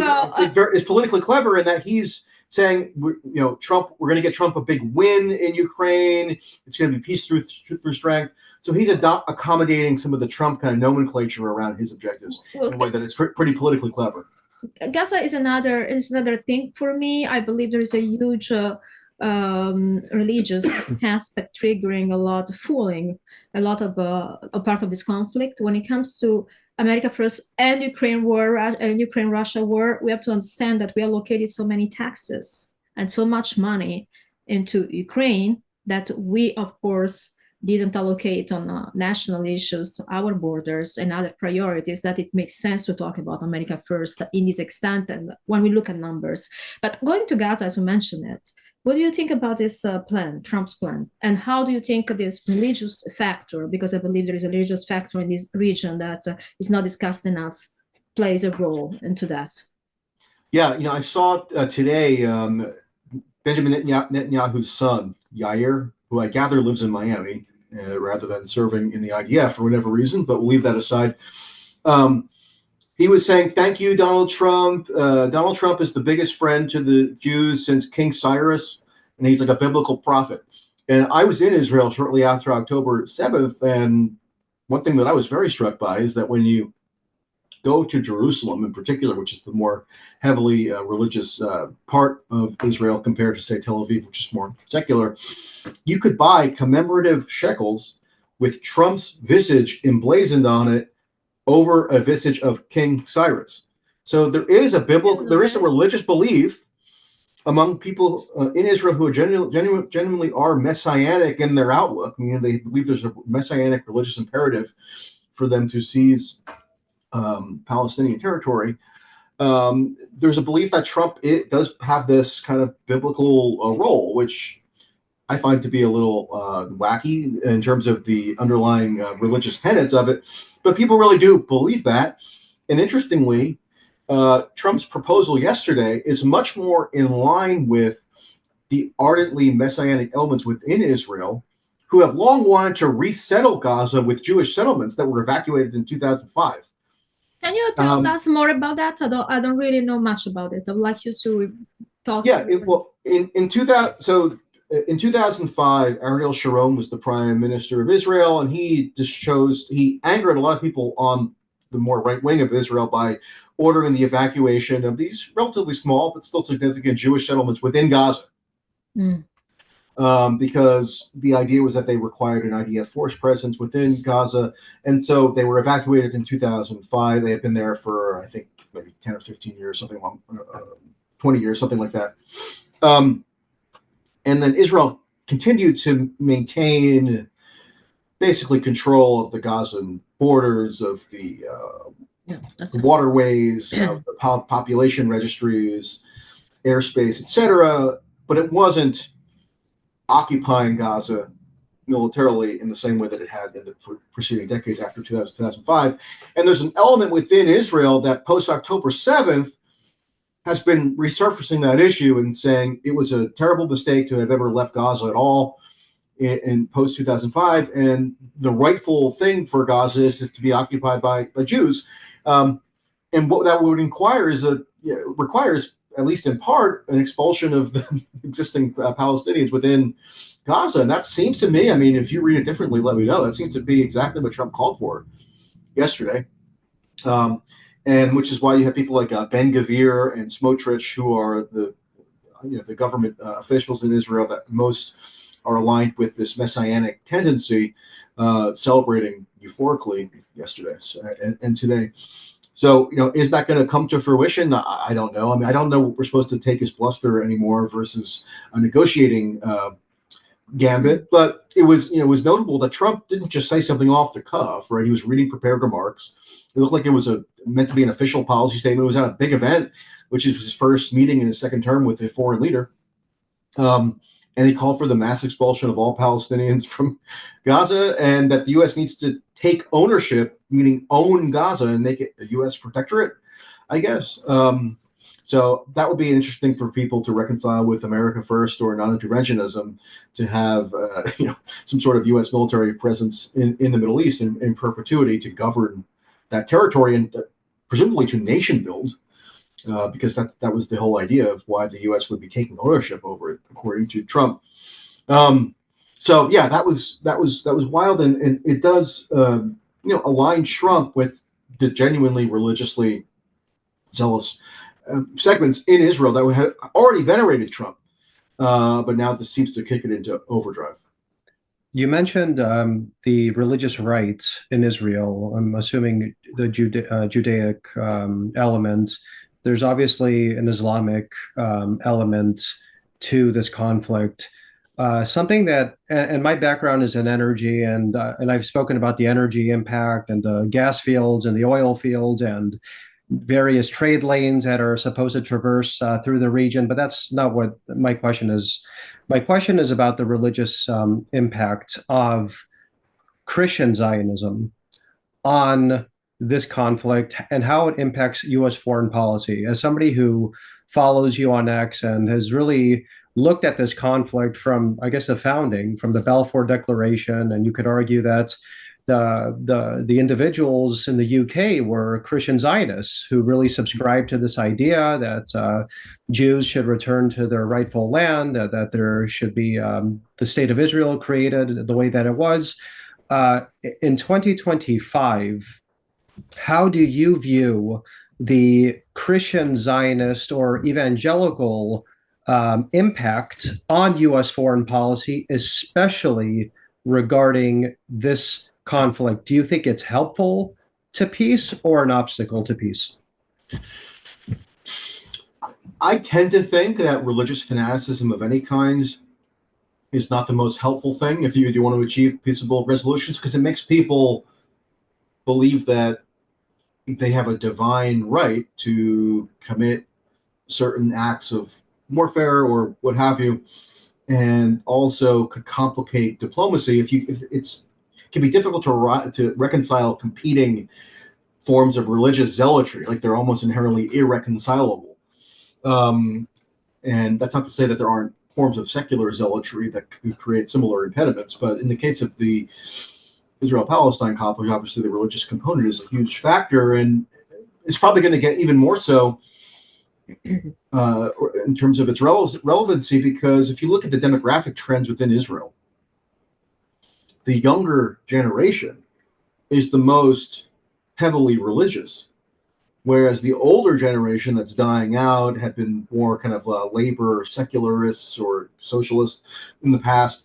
is politically clever in that he's saying, Trump, we're going to get Trump a big win in Ukraine. It's going to be peace through strength. So he's accommodating some of the Trump kind of nomenclature around his objectives in a way that it's pretty politically clever. Gaza is another thing for me. I believe there is a huge religious aspect triggering a lot, fooling a lot of a part of this conflict. When it comes to America first and Ukraine war and Ukraine-Russia war, we have to understand that we allocated so many taxes and so much money into Ukraine that we, of course, didn't allocate on national issues, our borders and other priorities, that it makes sense to talk about America first in this extent and when we look at numbers. But going to Gaza, as we mentioned it, what do you think about this plan, Trump's plan? And how do you think this religious factor, because I believe there is a religious factor in this region that is not discussed enough, plays a role into that? Yeah, I saw today Benjamin Netanyahu's son, Yair, who I gather lives in Miami rather than serving in the IDF for whatever reason, but we'll leave that aside. He was saying, "Thank you, Donald Trump. Donald Trump is the biggest friend to the Jews since King Cyrus, and he's like a biblical prophet." And I was in Israel shortly after October 7th, and one thing that I was very struck by is that when you go to Jerusalem in particular, which is the more heavily religious part of Israel compared to, say, Tel Aviv, which is more secular, you could buy commemorative shekels with Trump's visage emblazoned on it over a visage of King Cyrus. So there is a religious belief among people in Israel who are genuinely are messianic in their outlook. I mean, they believe there's a messianic religious imperative for them to seize Palestinian territory. There's a belief that Trump does have this kind of biblical role, which I find to be a little wacky in terms of the underlying religious tenets of it. But people really do believe that. And interestingly, Trump's proposal yesterday is much more in line with the ardently messianic elements within Israel who have long wanted to resettle Gaza with Jewish settlements that were evacuated in 2005. Can you tell us more about that? I don't really know much about it. I'd like you to talk. Yeah, in 2005, Ariel Sharon was the prime minister of Israel, and he angered a lot of people on the more right wing of Israel by ordering the evacuation of these relatively small but still significant Jewish settlements within Gaza. Because the idea was that they required an IDF force presence within Gaza. And so they were evacuated in 2005. They had been there for, I think, maybe 10 or 15 years, something long, 20 years, something like that. And then Israel continued to maintain basically control of the Gazan borders, of the waterways, of the population registries, airspace, etc. But it wasn't occupying Gaza militarily in the same way that it had in the preceding decades after 2005. And there's an element within Israel that post-October 7th has been resurfacing that issue and saying it was a terrible mistake to have ever left Gaza at all in post-2005, and the rightful thing for Gaza is to be occupied by Jews. And what that would requires, at least in part, an expulsion of the existing Palestinians within Gaza. And that seems to me, I mean, if you read it differently, let me know. That seems to be exactly what Trump called for yesterday. And which is why you have people like Ben Gvir and Smotrich, who are the government officials in Israel that most are aligned with this messianic tendency, celebrating euphorically yesterday and today. So, is that going to come to fruition? I don't know. I mean, I don't know what we're supposed to take as bluster anymore versus a negotiating gambit. But it was notable that Trump didn't just say something off the cuff, right? He was reading prepared remarks. It looked like it was meant to be an official policy statement. It was at a big event, which is his first meeting in his second term with a foreign leader. And he called for the mass expulsion of all Palestinians from Gaza, and that the U.S. needs to take ownership, meaning own Gaza, and make it a U.S. protectorate, I guess. So that would be interesting for people to reconcile with America First or non-interventionism, to have some sort of U.S. military presence in the Middle East in perpetuity to govern that territory and presumably to nation build. Because that was the whole idea of why the U.S. would be taking ownership over it, according to Trump. So yeah, that was wild, and it does align Trump with the genuinely religiously zealous segments in Israel that had already venerated Trump, but now this seems to kick it into overdrive. You mentioned the religious rights in Israel. I'm assuming the Judaic elements. There's obviously an Islamic element to this conflict. Something that, and my background is in energy, and I've spoken about the energy impact and the gas fields and the oil fields and various trade lanes that are supposed to traverse through the region. But that's not what my question is. My question is about the religious impact of Christian Zionism on this conflict and how it impacts U.S. foreign policy. As somebody who follows you on X and has really looked at this conflict from, I guess, the founding, from the Balfour Declaration, and you could argue that the individuals in the UK were Christian Zionists who really subscribed to this idea that Jews should return to their rightful land, that there should be the state of Israel created the way that it was. In 2025, how do you view the Christian Zionist or evangelical impact on U.S. foreign policy, especially regarding this conflict? Do you think it's helpful to peace or an obstacle to peace? I tend to think that religious fanaticism of any kind is not the most helpful thing if you want to achieve peaceable resolutions, because it makes people believe that they have a divine right to commit certain acts of warfare or what have you, and also could complicate diplomacy if it can be difficult to reconcile competing forms of religious zealotry, like they're almost inherently irreconcilable. And that's not to say that there aren't forms of secular zealotry that could create similar impediments, but in the case of the Israel-Palestine conflict, obviously the religious component is a huge factor, and it's probably going to get even more so in terms of its relevancy, because if you look at the demographic trends within Israel, the younger generation is the most heavily religious, whereas the older generation that's dying out had been more kind of labor secularists or socialists in the past.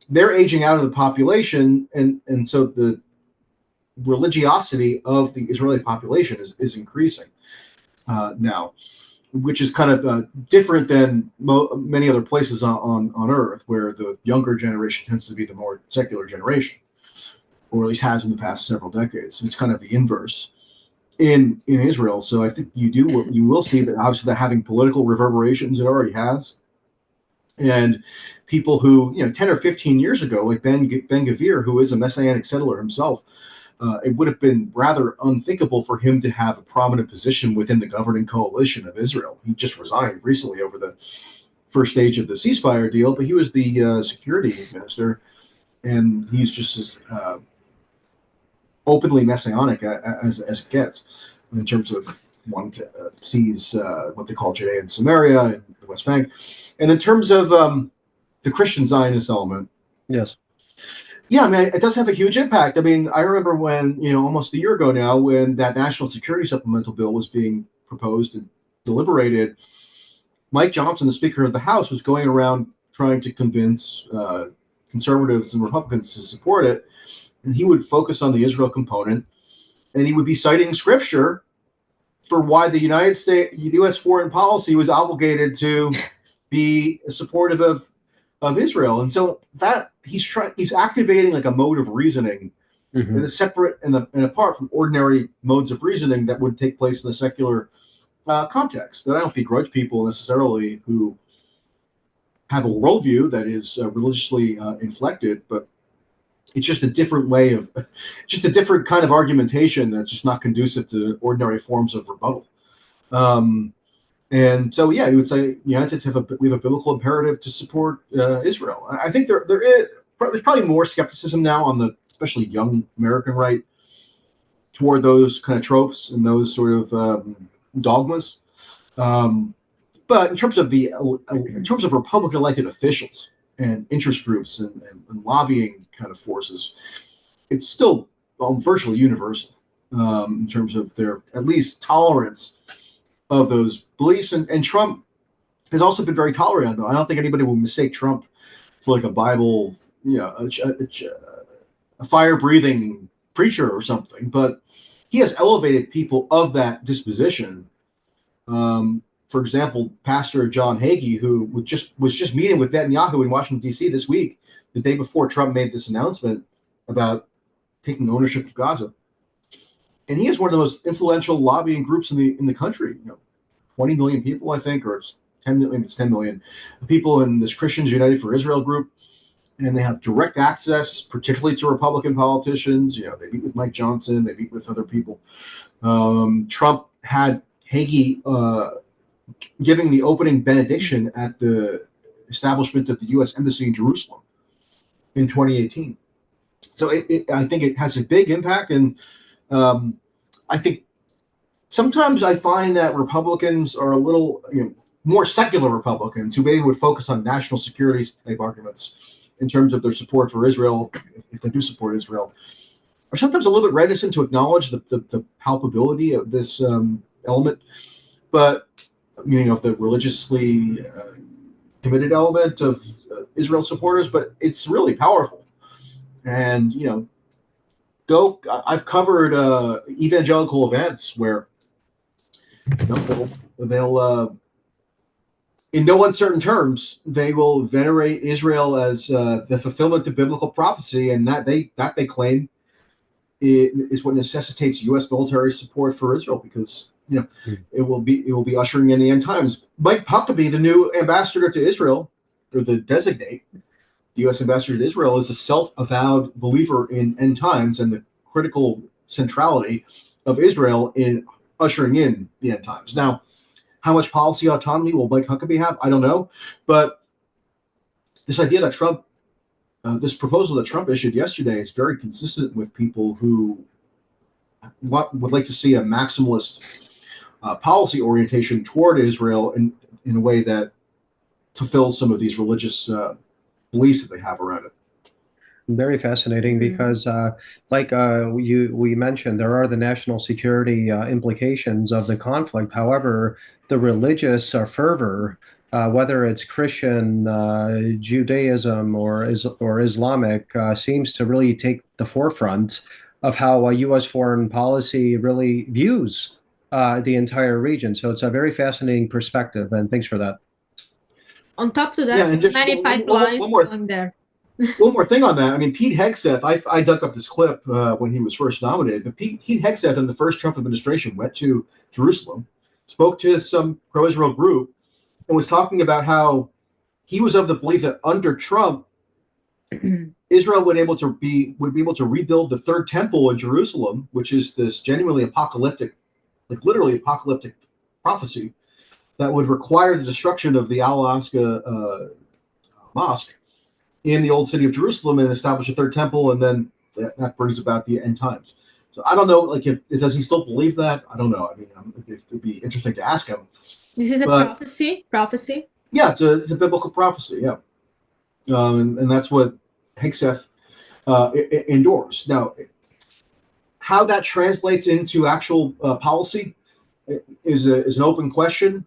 They're aging out of the population, and so the religiosity of the Israeli population is increasing now, which is kind of different than many other places on Earth, where the younger generation tends to be the more secular generation, or at least has in the past several decades. It's kind of the inverse in Israel. So I think you will see that obviously that having political reverberations, it already has. And people who, 10 or 15 years ago, like Ben Gvir, who is a Messianic settler himself, it would have been rather unthinkable for him to have a prominent position within the governing coalition of Israel. He just resigned recently over the first stage of the ceasefire deal, but he was the security minister, and he's just as openly Messianic as it gets in terms of wanting to seize what they call Judea and Samaria and the West Bank. And in terms of the Christian Zionist element, yes. Yeah, I mean, it does have a huge impact. I mean, I remember when, almost a year ago now, when that national security supplemental bill was being proposed and deliberated, Mike Johnson, the Speaker of the House, was going around trying to convince conservatives and Republicans to support it. And he would focus on the Israel component, and he would be citing scripture for why the U.S. foreign policy was obligated to be supportive of Israel. And so that he's activating like a mode of reasoning that is separate and apart from ordinary modes of reasoning that would take place in the secular context. That I don't begrudge people necessarily who have a worldview that is religiously inflected, but it's just a different way of, just a different kind of argumentation that's just not conducive to ordinary forms of rebuttal. And so, yeah, you would say we have a biblical imperative to support Israel. I think there's probably more skepticism now on the especially young American right toward those kind of tropes and those sort of dogmas. But in terms of Republican elected officials and interest groups and lobbying kind of forces, it's still virtually universal in terms of their at least tolerance of those beliefs. And Trump has also been very tolerant. I don't think anybody will mistake Trump for like a Bible, a fire-breathing preacher or something. But he has elevated people of that disposition. For example, Pastor John Hagee, who was just meeting with Netanyahu in Washington, D.C. this week, the day before Trump made this announcement about taking ownership of Gaza. And he is one of the most influential lobbying groups in the country. 20 million people, I think, or it's 10 million. It's 10 million people in this Christians United for Israel group, and they have direct access, particularly to Republican politicians. They meet with Mike Johnson, they meet with other people. Trump had Hagee giving the opening benediction at the establishment of the U.S. Embassy in Jerusalem in 2018. So I think it has a big impact, and I think sometimes I find that Republicans are a little, more secular Republicans who maybe would focus on national security type arguments in terms of their support for Israel, if they do support Israel, are sometimes a little bit reticent to acknowledge the palpability of this element, but meaning of the religiously committed element of Israel supporters, but it's really powerful. And I've covered evangelical events where they'll in no uncertain terms they will venerate Israel as the fulfillment of biblical prophecy, and that they claim is what necessitates U.S. military support for Israel, because it will be ushering in the end times. Mike Huckabee, the new ambassador to Israel, or the designate, the U.S. ambassador to Israel, is a self-avowed believer in end times and the critical centrality of Israel in ushering in the end times. Now, how much policy autonomy will Mike Huckabee have? I don't know, but this idea that Trump, this proposal that Trump issued yesterday, is very consistent with people who would like to see a maximalist policy orientation toward Israel in a way that fulfills some of these religious beliefs that they have around it. Very fascinating, because we mentioned, there are the national security implications of the conflict. However, the religious fervor, whether it's Christian, Judaism, or Islamic, seems to really take the forefront of how U.S. foreign policy really views the entire region. So it's a very fascinating perspective, and thanks for that. On top of that, many pipelines going there. One more thing on that. I mean, Pete Hegseth, I dug up this clip when he was first nominated, but Pete Hegseth in the first Trump administration went to Jerusalem, spoke to some pro-Israel group, and was talking about how he was of the belief that under Trump, Israel would be able to rebuild the third temple in Jerusalem, which is this genuinely apocalyptic, like literally apocalyptic prophecy that would require the destruction of the Al-Aqsa mosque in the old city of Jerusalem and establish a third temple, and then that brings about the end times. So I don't know, like, if does he still believe that? I don't know. I mean, it would be interesting to ask him. This is a prophecy. Prophecy. Yeah, it's a biblical prophecy. Yeah, and that's what Hegseth endorsed. Now, how that translates into actual policy is an open question.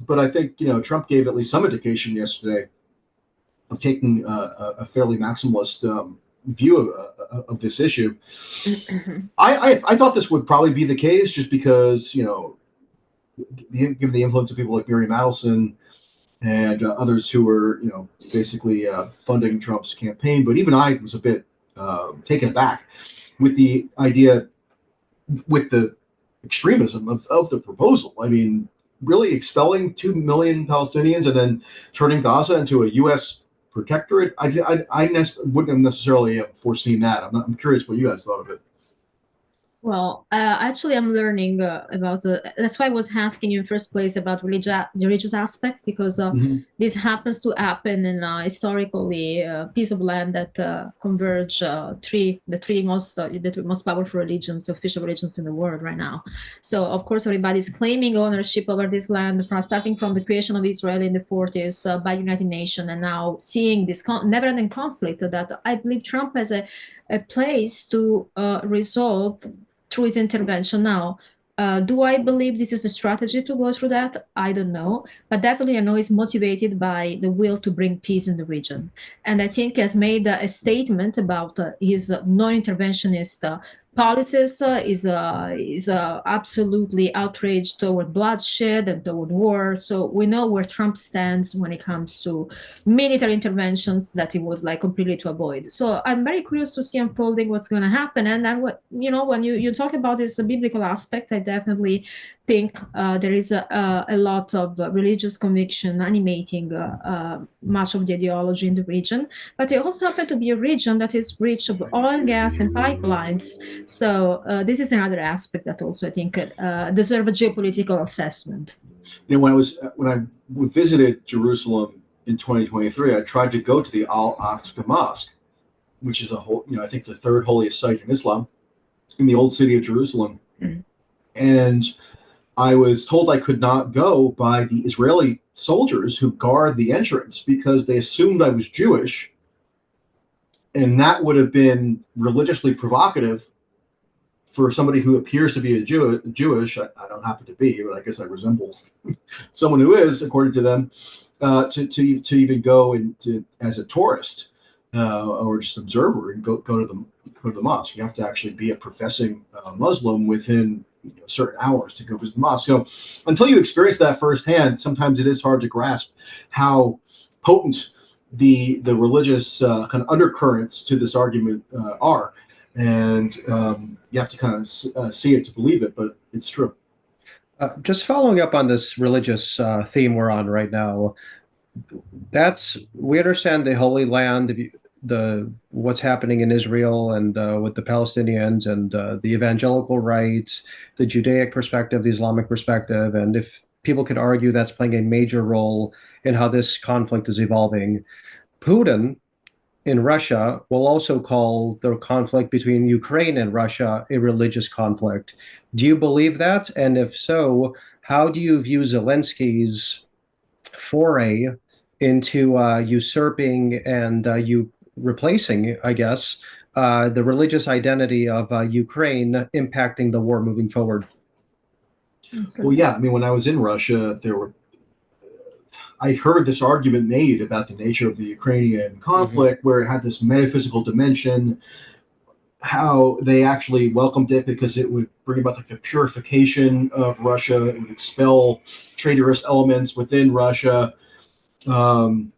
But I think Trump gave at least some indication yesterday of taking a fairly maximalist view of this issue. I thought this would probably be the case, just because given the influence of people like Miriam Adelson and others who were basically funding Trump's campaign. But even I was a bit taken aback with the idea, with the extremism of the proposal. I mean, really expelling 2 million Palestinians and then turning Gaza into a U.S. protectorate. I wouldn't have necessarily foreseen that. I'm curious what you guys thought of it. Well, actually, I'm learning about that's why I was asking you in first place about the religious aspect, because this happens to happen in historically piece of land that converge the three most powerful religions, official religions in the world right now. So of course, everybody's claiming ownership over this land, starting from the creation of Israel in the 40s by United Nations, and now seeing this never-ending conflict that I believe Trump has a place to resolve through his intervention. Now, do I believe this is a strategy to go through that? I don't know, but definitely I know he's motivated by the will to bring peace in the region. And I think he has made a statement about his non-interventionist policies, is absolutely outraged toward bloodshed and toward war. So we know where Trump stands when it comes to military interventions that he would like completely to avoid. So I'm very curious to see unfolding what's going to happen. And then when you talk about this biblical aspect, I definitely think there is a lot of religious conviction animating much of the ideology in the region. But it also happens to be a region that is rich of oil, gas, and pipelines. So this is another aspect that also I think deserves a geopolitical assessment. When I visited Jerusalem in 2023, I tried to go to the Al-Aqsa Mosque, which is I think the third holiest site in Islam, in the old city of Jerusalem. Mm. And I was told I could not go by the Israeli soldiers who guard the entrance because they assumed I was Jewish, and that would have been religiously provocative for somebody who appears to be a Jewish. I don't happen to be, but I guess I resemble someone who is, according to them, to even go as a tourist or just observer and go to the mosque. You have to actually be a professing Muslim within certain hours to go visit the mosque. So until you experience that firsthand, sometimes it is hard to grasp how potent the religious kind of undercurrents to this argument are. And you have to kind of see it to believe it, but it's true. Just following up on this religious theme we're on right now, we understand the Holy Land, what's happening in Israel and with the Palestinians and the evangelical right, the Judaic perspective, the Islamic perspective, and if people could argue that's playing a major role in how this conflict is evolving. Putin in Russia will also call the conflict between Ukraine and Russia a religious conflict. Do you believe that? And if so, how do you view Zelensky's foray into usurping and replacing, I guess, the religious identity of Ukraine impacting the war moving forward? Well, yeah, I mean, when I was in Russia, I heard this argument made about the nature of the Ukrainian conflict, where it had this metaphysical dimension, how they actually welcomed it because it would bring about like the purification of Russia, it would expel traitorous elements within Russia. And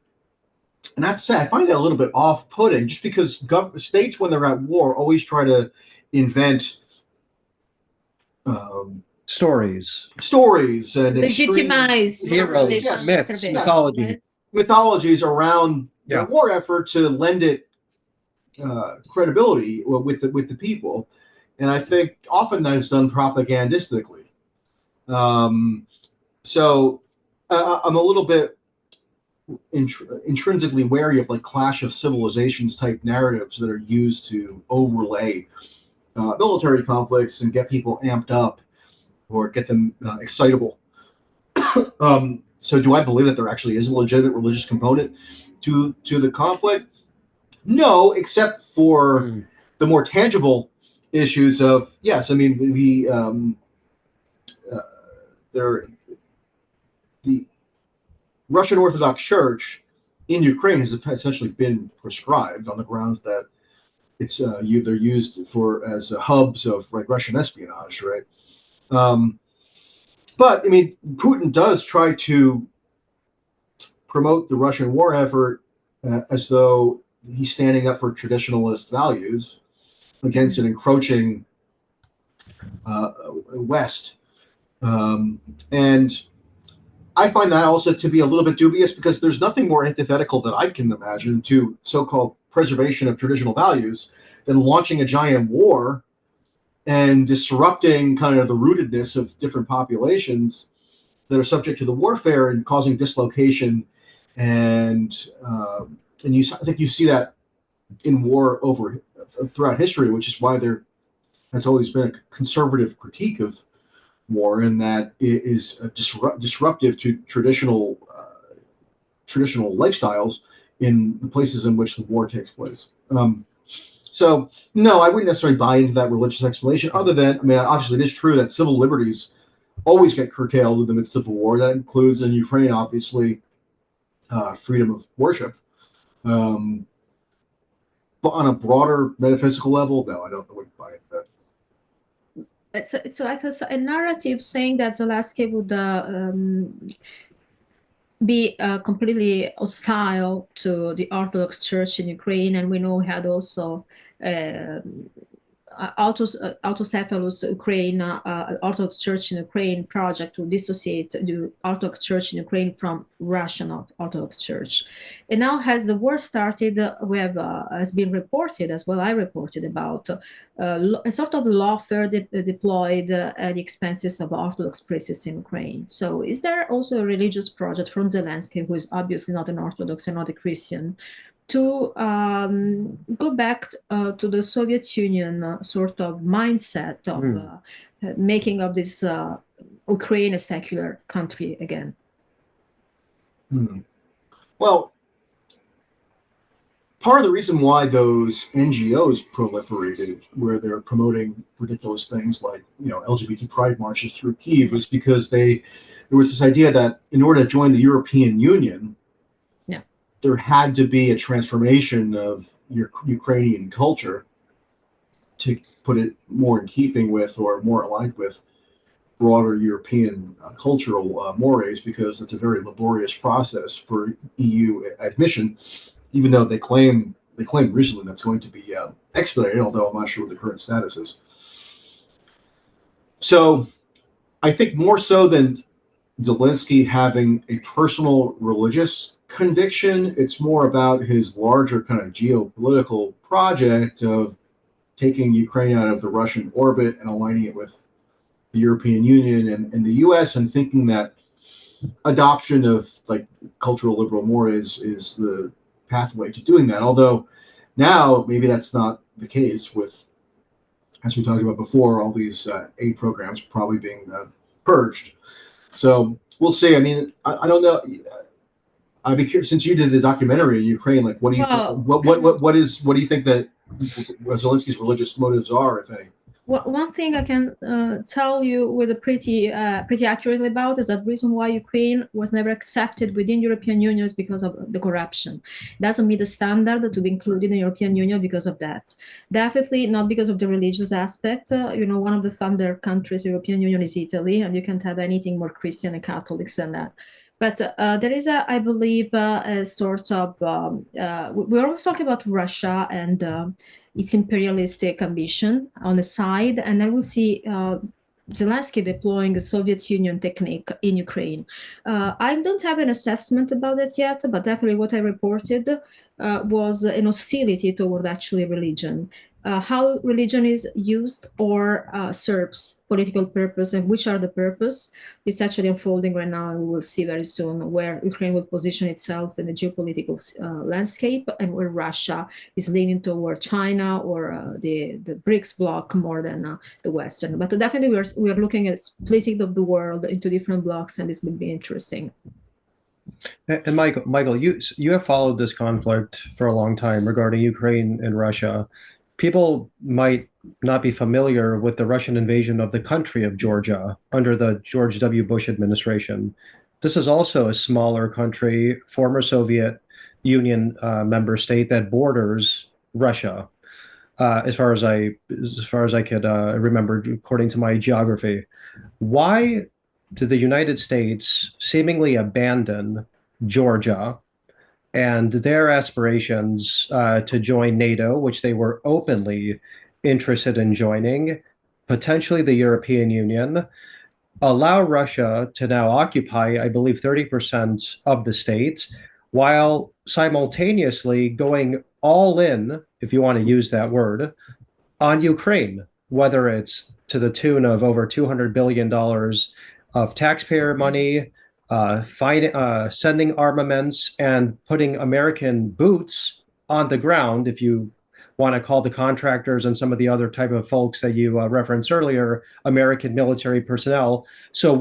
I have to say, I find that a little bit off-putting, just because states, when they're at war, always try to invent stories and legitimize heroes, myths, mythologies around their war effort to lend it credibility with the people, and I think often that is done propagandistically. So I'm a little bit intrinsically wary of like clash of civilizations type narratives that are used to overlay military conflicts and get people amped up or get them excitable. So do I believe that there actually is a legitimate religious component to the conflict? No, except for the more tangible issues of, yes, I mean, the Russian Orthodox Church in Ukraine has essentially been proscribed on the grounds that they're used as hubs of like Russian espionage, right? But I mean, Putin does try to promote the Russian war effort as though he's standing up for traditionalist values against an encroaching West. And I find that also to be a little bit dubious, because there's nothing more antithetical that I can imagine to so-called preservation of traditional values than launching a giant war and disrupting kind of the rootedness of different populations that are subject to the warfare and causing dislocation. And I think you see that in war throughout history, which is why there has always been a conservative critique of war, in that it is disruptive to traditional lifestyles in the places in which the war takes place. So no, I wouldn't necessarily buy into that religious explanation, other than, I mean, obviously it is true that civil liberties always get curtailed in the midst of a war. That includes in Ukraine, obviously, freedom of worship. But on a broader metaphysical level, no, I wouldn't buy into that. It's like a narrative saying that Zelensky would be completely hostile to the Orthodox Church in Ukraine, and we know he had also autocephalous Ukraine, Orthodox Church in Ukraine project to dissociate the Orthodox Church in Ukraine from Russian Orthodox Church. And now, as the war started, we have has been reported, as well I reported, about a sort of lawfare deployed at the expenses of Orthodox priests in Ukraine. So is there also a religious project from Zelensky, who is obviously not an Orthodox and not a Christian, to go back to the Soviet Union sort of mindset of making of this Ukraine a secular country again? Well, part of the reason why those NGOs proliferated, where they're promoting ridiculous things like LGBT pride marches through Kyiv, was because there was this idea that in order to join the European Union, there had to be a transformation of Ukrainian culture to put it more in keeping with or more aligned with broader European cultural mores, because it's a very laborious process for EU admission, even though they claim recently that's going to be expedited, although I'm not sure what the current status is. So I think more so than Zelensky having a personal religious conviction, it's more about his larger kind of geopolitical project of taking Ukraine out of the Russian orbit and aligning it with the European Union and the US, and thinking that adoption of like cultural liberal mores is the pathway to doing that. Although now maybe that's not the case with, as we talked about before, all these aid programs probably being purged. So we'll see. I mean, I don't know. I'd be curious, since you did the documentary in Ukraine, like what do you what do you think that Zelensky's religious motives are, if any? One thing I can tell you with a pretty accurately about is that the reason why Ukraine was never accepted within European Union is because of the corruption. It doesn't meet the standard to be included in the European Union because of that. Definitely not because of the religious aspect. One of the founder countries, European Union, is Italy, and you can't have anything more Christian and Catholics than that. But there is, I believe, a sort of, we're always talking about Russia and its imperialistic ambition on the side, and I will see Zelensky deploying a Soviet Union technique in Ukraine. I don't have an assessment about it yet, but definitely what I reported was an hostility toward actually religion. How religion is used or serves political purpose, and which are the purpose, it's actually unfolding right now, and we will see very soon where Ukraine will position itself in the geopolitical landscape, and where Russia is leaning toward China or the BRICS bloc more than the Western. But definitely we are looking at splitting of the world into different blocks, and this would be interesting. And Michael, you have followed this conflict for a long time regarding Ukraine and Russia. People might not be familiar with the Russian invasion of the country of Georgia under the George W. Bush administration. This is also a smaller country, former Soviet Union member state that borders Russia, as far as I could remember, according to my geography. Why did the United States seemingly abandon Georgia and their aspirations to join NATO, which they were openly interested in joining, potentially the European Union, allow Russia to now occupy, I believe, 30% of the states, while simultaneously going all in, if you want to use that word, on Ukraine, whether it's to the tune of over $200 billion of taxpayer money, sending armaments and putting American boots on the ground, if you want to call the contractors and some of the other type of folks that you referenced earlier, American military personnel. So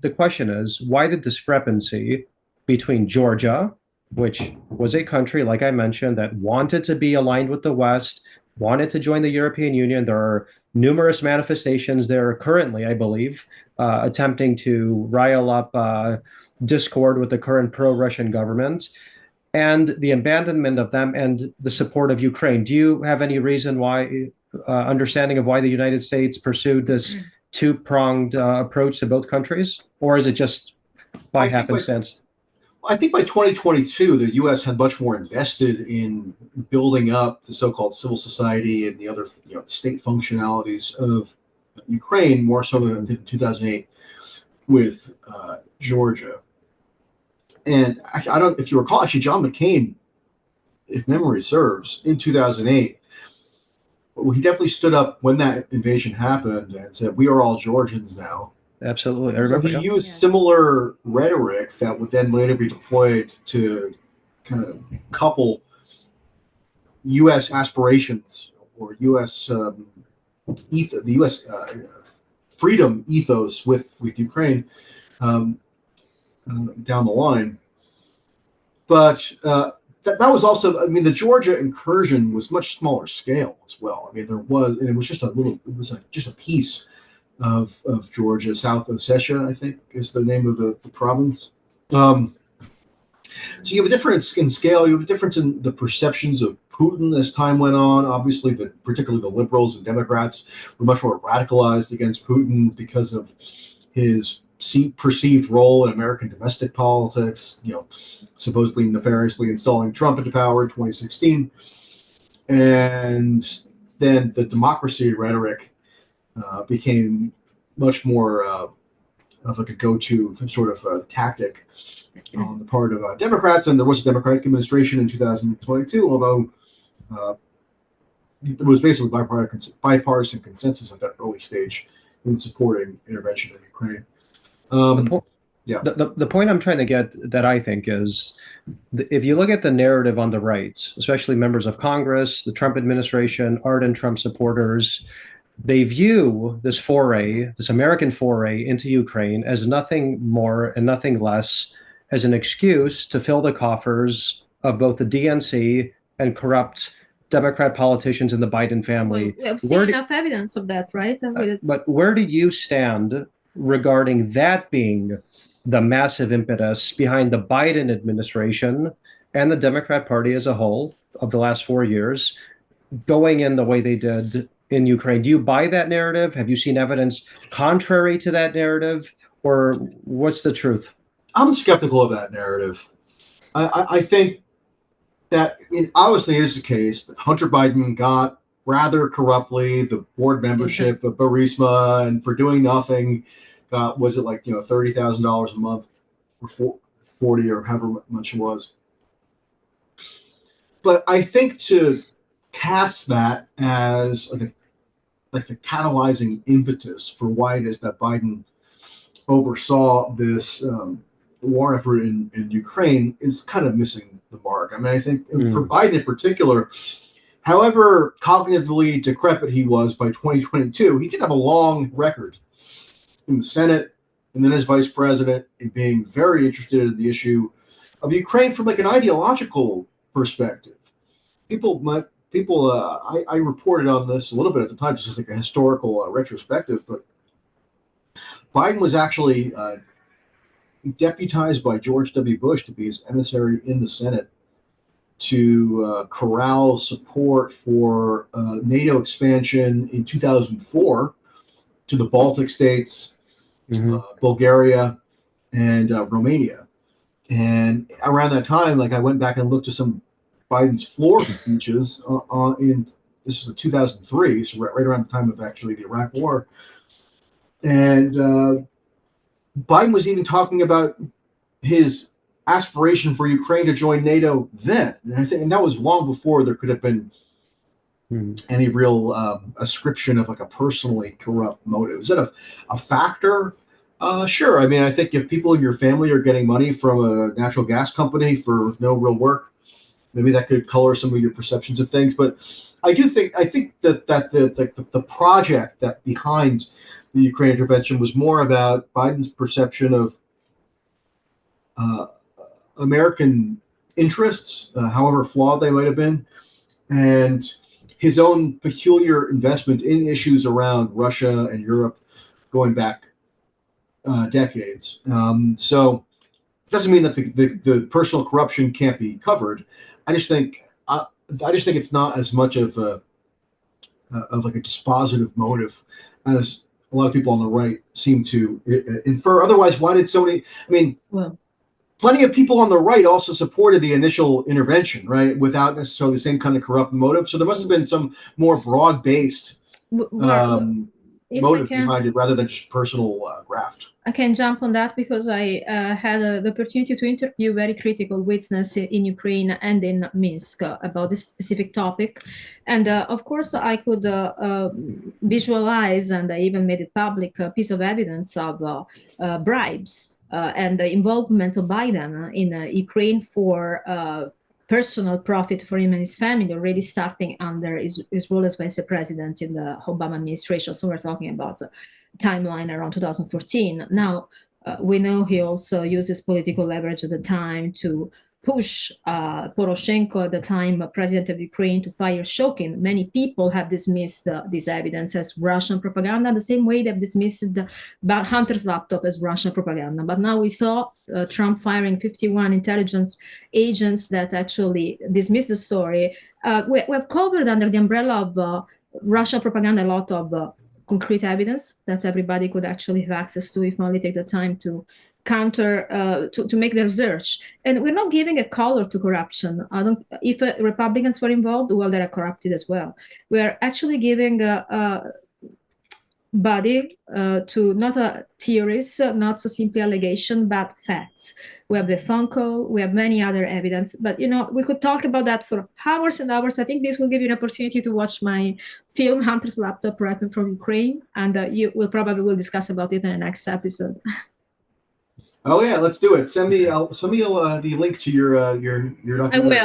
the question is, why the discrepancy between Georgia, which was a country, like I mentioned, that wanted to be aligned with the West, wanted to join the European Union. There are numerous manifestations there currently, I believe, attempting to rile up discord with the current pro-Russian government, and the abandonment of them and the support of Ukraine. Do you have any reason why, understanding of why the United States pursued this two-pronged approach to both countries, or is it just by happenstance? I think by 2022, the U.S. had much more invested in building up the so-called civil society and the other state functionalities of Ukraine, more so than in 2008 with Georgia. And I don't, if you recall, actually, John McCain, if memory serves, in 2008, he definitely stood up when that invasion happened and said, "We are all Georgians now." Absolutely. I remember. So he used similar rhetoric that would then later be deployed to kind of couple U.S. aspirations or U.S. The U.S. Freedom ethos with Ukraine down the line. But that was also, I mean, the Georgia incursion was much smaller scale as well. I mean, there was, and it was just just a piece of Georgia, South Ossetia, I think is the name of the province. So you have a difference in scale. You have a difference in the perceptions of Putin as time went on. Obviously, particularly the liberals and Democrats were much more radicalized against Putin because of his perceived role in American domestic politics, supposedly nefariously installing Trump into power in 2016. And then the democracy rhetoric became much more of like a go-to sort of tactic on the part of Democrats. And there was a Democratic administration in 2022, although there was basically bipartisan consensus at that early stage in supporting intervention in Ukraine. The point I'm trying to get, that I think, is if you look at the narrative on the right, especially members of Congress, the Trump administration, ardent Trump supporters, they view this foray, this American foray into Ukraine, as nothing more and nothing less as an excuse to fill the coffers of both the DNC and corrupt Democrat politicians in the Biden family. Well, we have seen enough evidence of that, right? But where do you stand regarding that being the massive impetus behind the Biden administration and the Democrat Party as a whole of the last 4 years going in the way they did in Ukraine? Do you buy that narrative? Have you seen evidence contrary to that narrative? Or what's the truth? I'm skeptical of that narrative. I think that obviously it is the case that Hunter Biden got rather corruptly the board membership of Burisma, and for doing nothing got, was it like $30,000 a month or 40 or however much it was. But I think to cast that as like the catalyzing impetus for why it is that Biden oversaw this war effort in Ukraine is kind of missing the mark. I mean, I think for Biden in particular, however cognitively decrepit he was by 2022, he did have a long record in the Senate and then as vice president in being very interested in the issue of Ukraine from like an ideological perspective. I reported on this a little bit at the time, just as like a historical retrospective, but Biden was actually deputized by George W. Bush to be his emissary in the Senate to corral support for NATO expansion in 2004 to the Baltic states, Bulgaria, and Romania. And around that time, like I went back and looked at some Biden's floor speeches this was 2003, so right around the time of actually the Iraq War. And Biden was even talking about his aspiration for Ukraine to join NATO then. And that was long before there could have been any real ascription of like a personally corrupt motive. Is that a factor? Sure. I mean, I think if people in your family are getting money from a natural gas company for no real work, maybe that could color some of your perceptions of things. But I think that the project that behind the Ukraine intervention was more about Biden's perception of American interests, however flawed they might have been, and his own peculiar investment in issues around Russia and Europe going back decades. So it doesn't mean that the personal corruption can't be covered. I just think it's not as much of like a dispositive motive as a lot of people on the right seem to infer. Otherwise, why did so many? I mean, plenty of people on the right also supported the initial intervention, right, without necessarily the same kind of corrupt motive. So there must have been some more broad-based motive behind it rather than just personal graft. I can jump on that because I had the opportunity to interview very critical witnesses in Ukraine and in Minsk about this specific topic. And of course, I could visualize, and I even made it public, a piece of evidence of bribes and the involvement of Biden in Ukraine for personal profit for him and his family, already starting under his role as vice president in the Obama administration. So we're talking about a timeline around 2014. Now, we know he also uses political leverage at the time to push Poroshenko, at the time president of Ukraine, to fire Shokin. Many people have dismissed this evidence as Russian propaganda, the same way they've dismissed Hunter's laptop as Russian propaganda. But now we saw Trump firing 51 intelligence agents that actually dismissed the story. We have covered under the umbrella of Russian propaganda a lot of concrete evidence that everybody could actually have access to if only take the time to to make the research. And we're not giving a color to corruption. If Republicans were involved, well, they're corrupted as well. We're actually giving a body to not a theories, not a simple allegation, but facts. We have the phone call, we have many other evidence, but we could talk about that for hours and hours. I think this will give you an opportunity to watch my film, Hunter's Laptop, Writing from Ukraine, and you will discuss about it in the next episode. Oh yeah, let's do it. Send me the link to your documentary.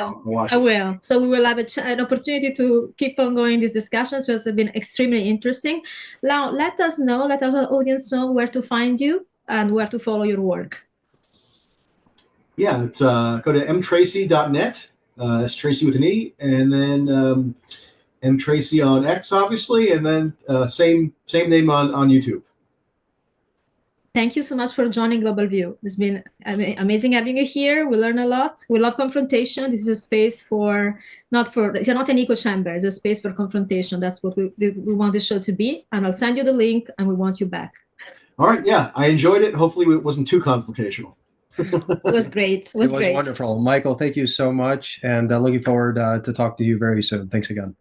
I will. So we will have an opportunity to keep on going these discussions, which have been extremely interesting. Now, let our audience know where to find you and where to follow your work. Yeah, it's go to mtracey.net. That's Tracy with an E, and then mtracey on X, obviously, and then same name on YouTube. Thank you so much for joining Global View. It's been amazing having you here. We learn a lot. We love confrontation. This is a space it's not an echo chamber. It's a space for confrontation. That's what we want this show to be. And I'll send you the link, and we want you back. All right. Yeah, I enjoyed it. Hopefully it wasn't too confrontational. It was great. It was great. Wonderful. Michael, thank you so much. And looking forward to talk to you very soon. Thanks again.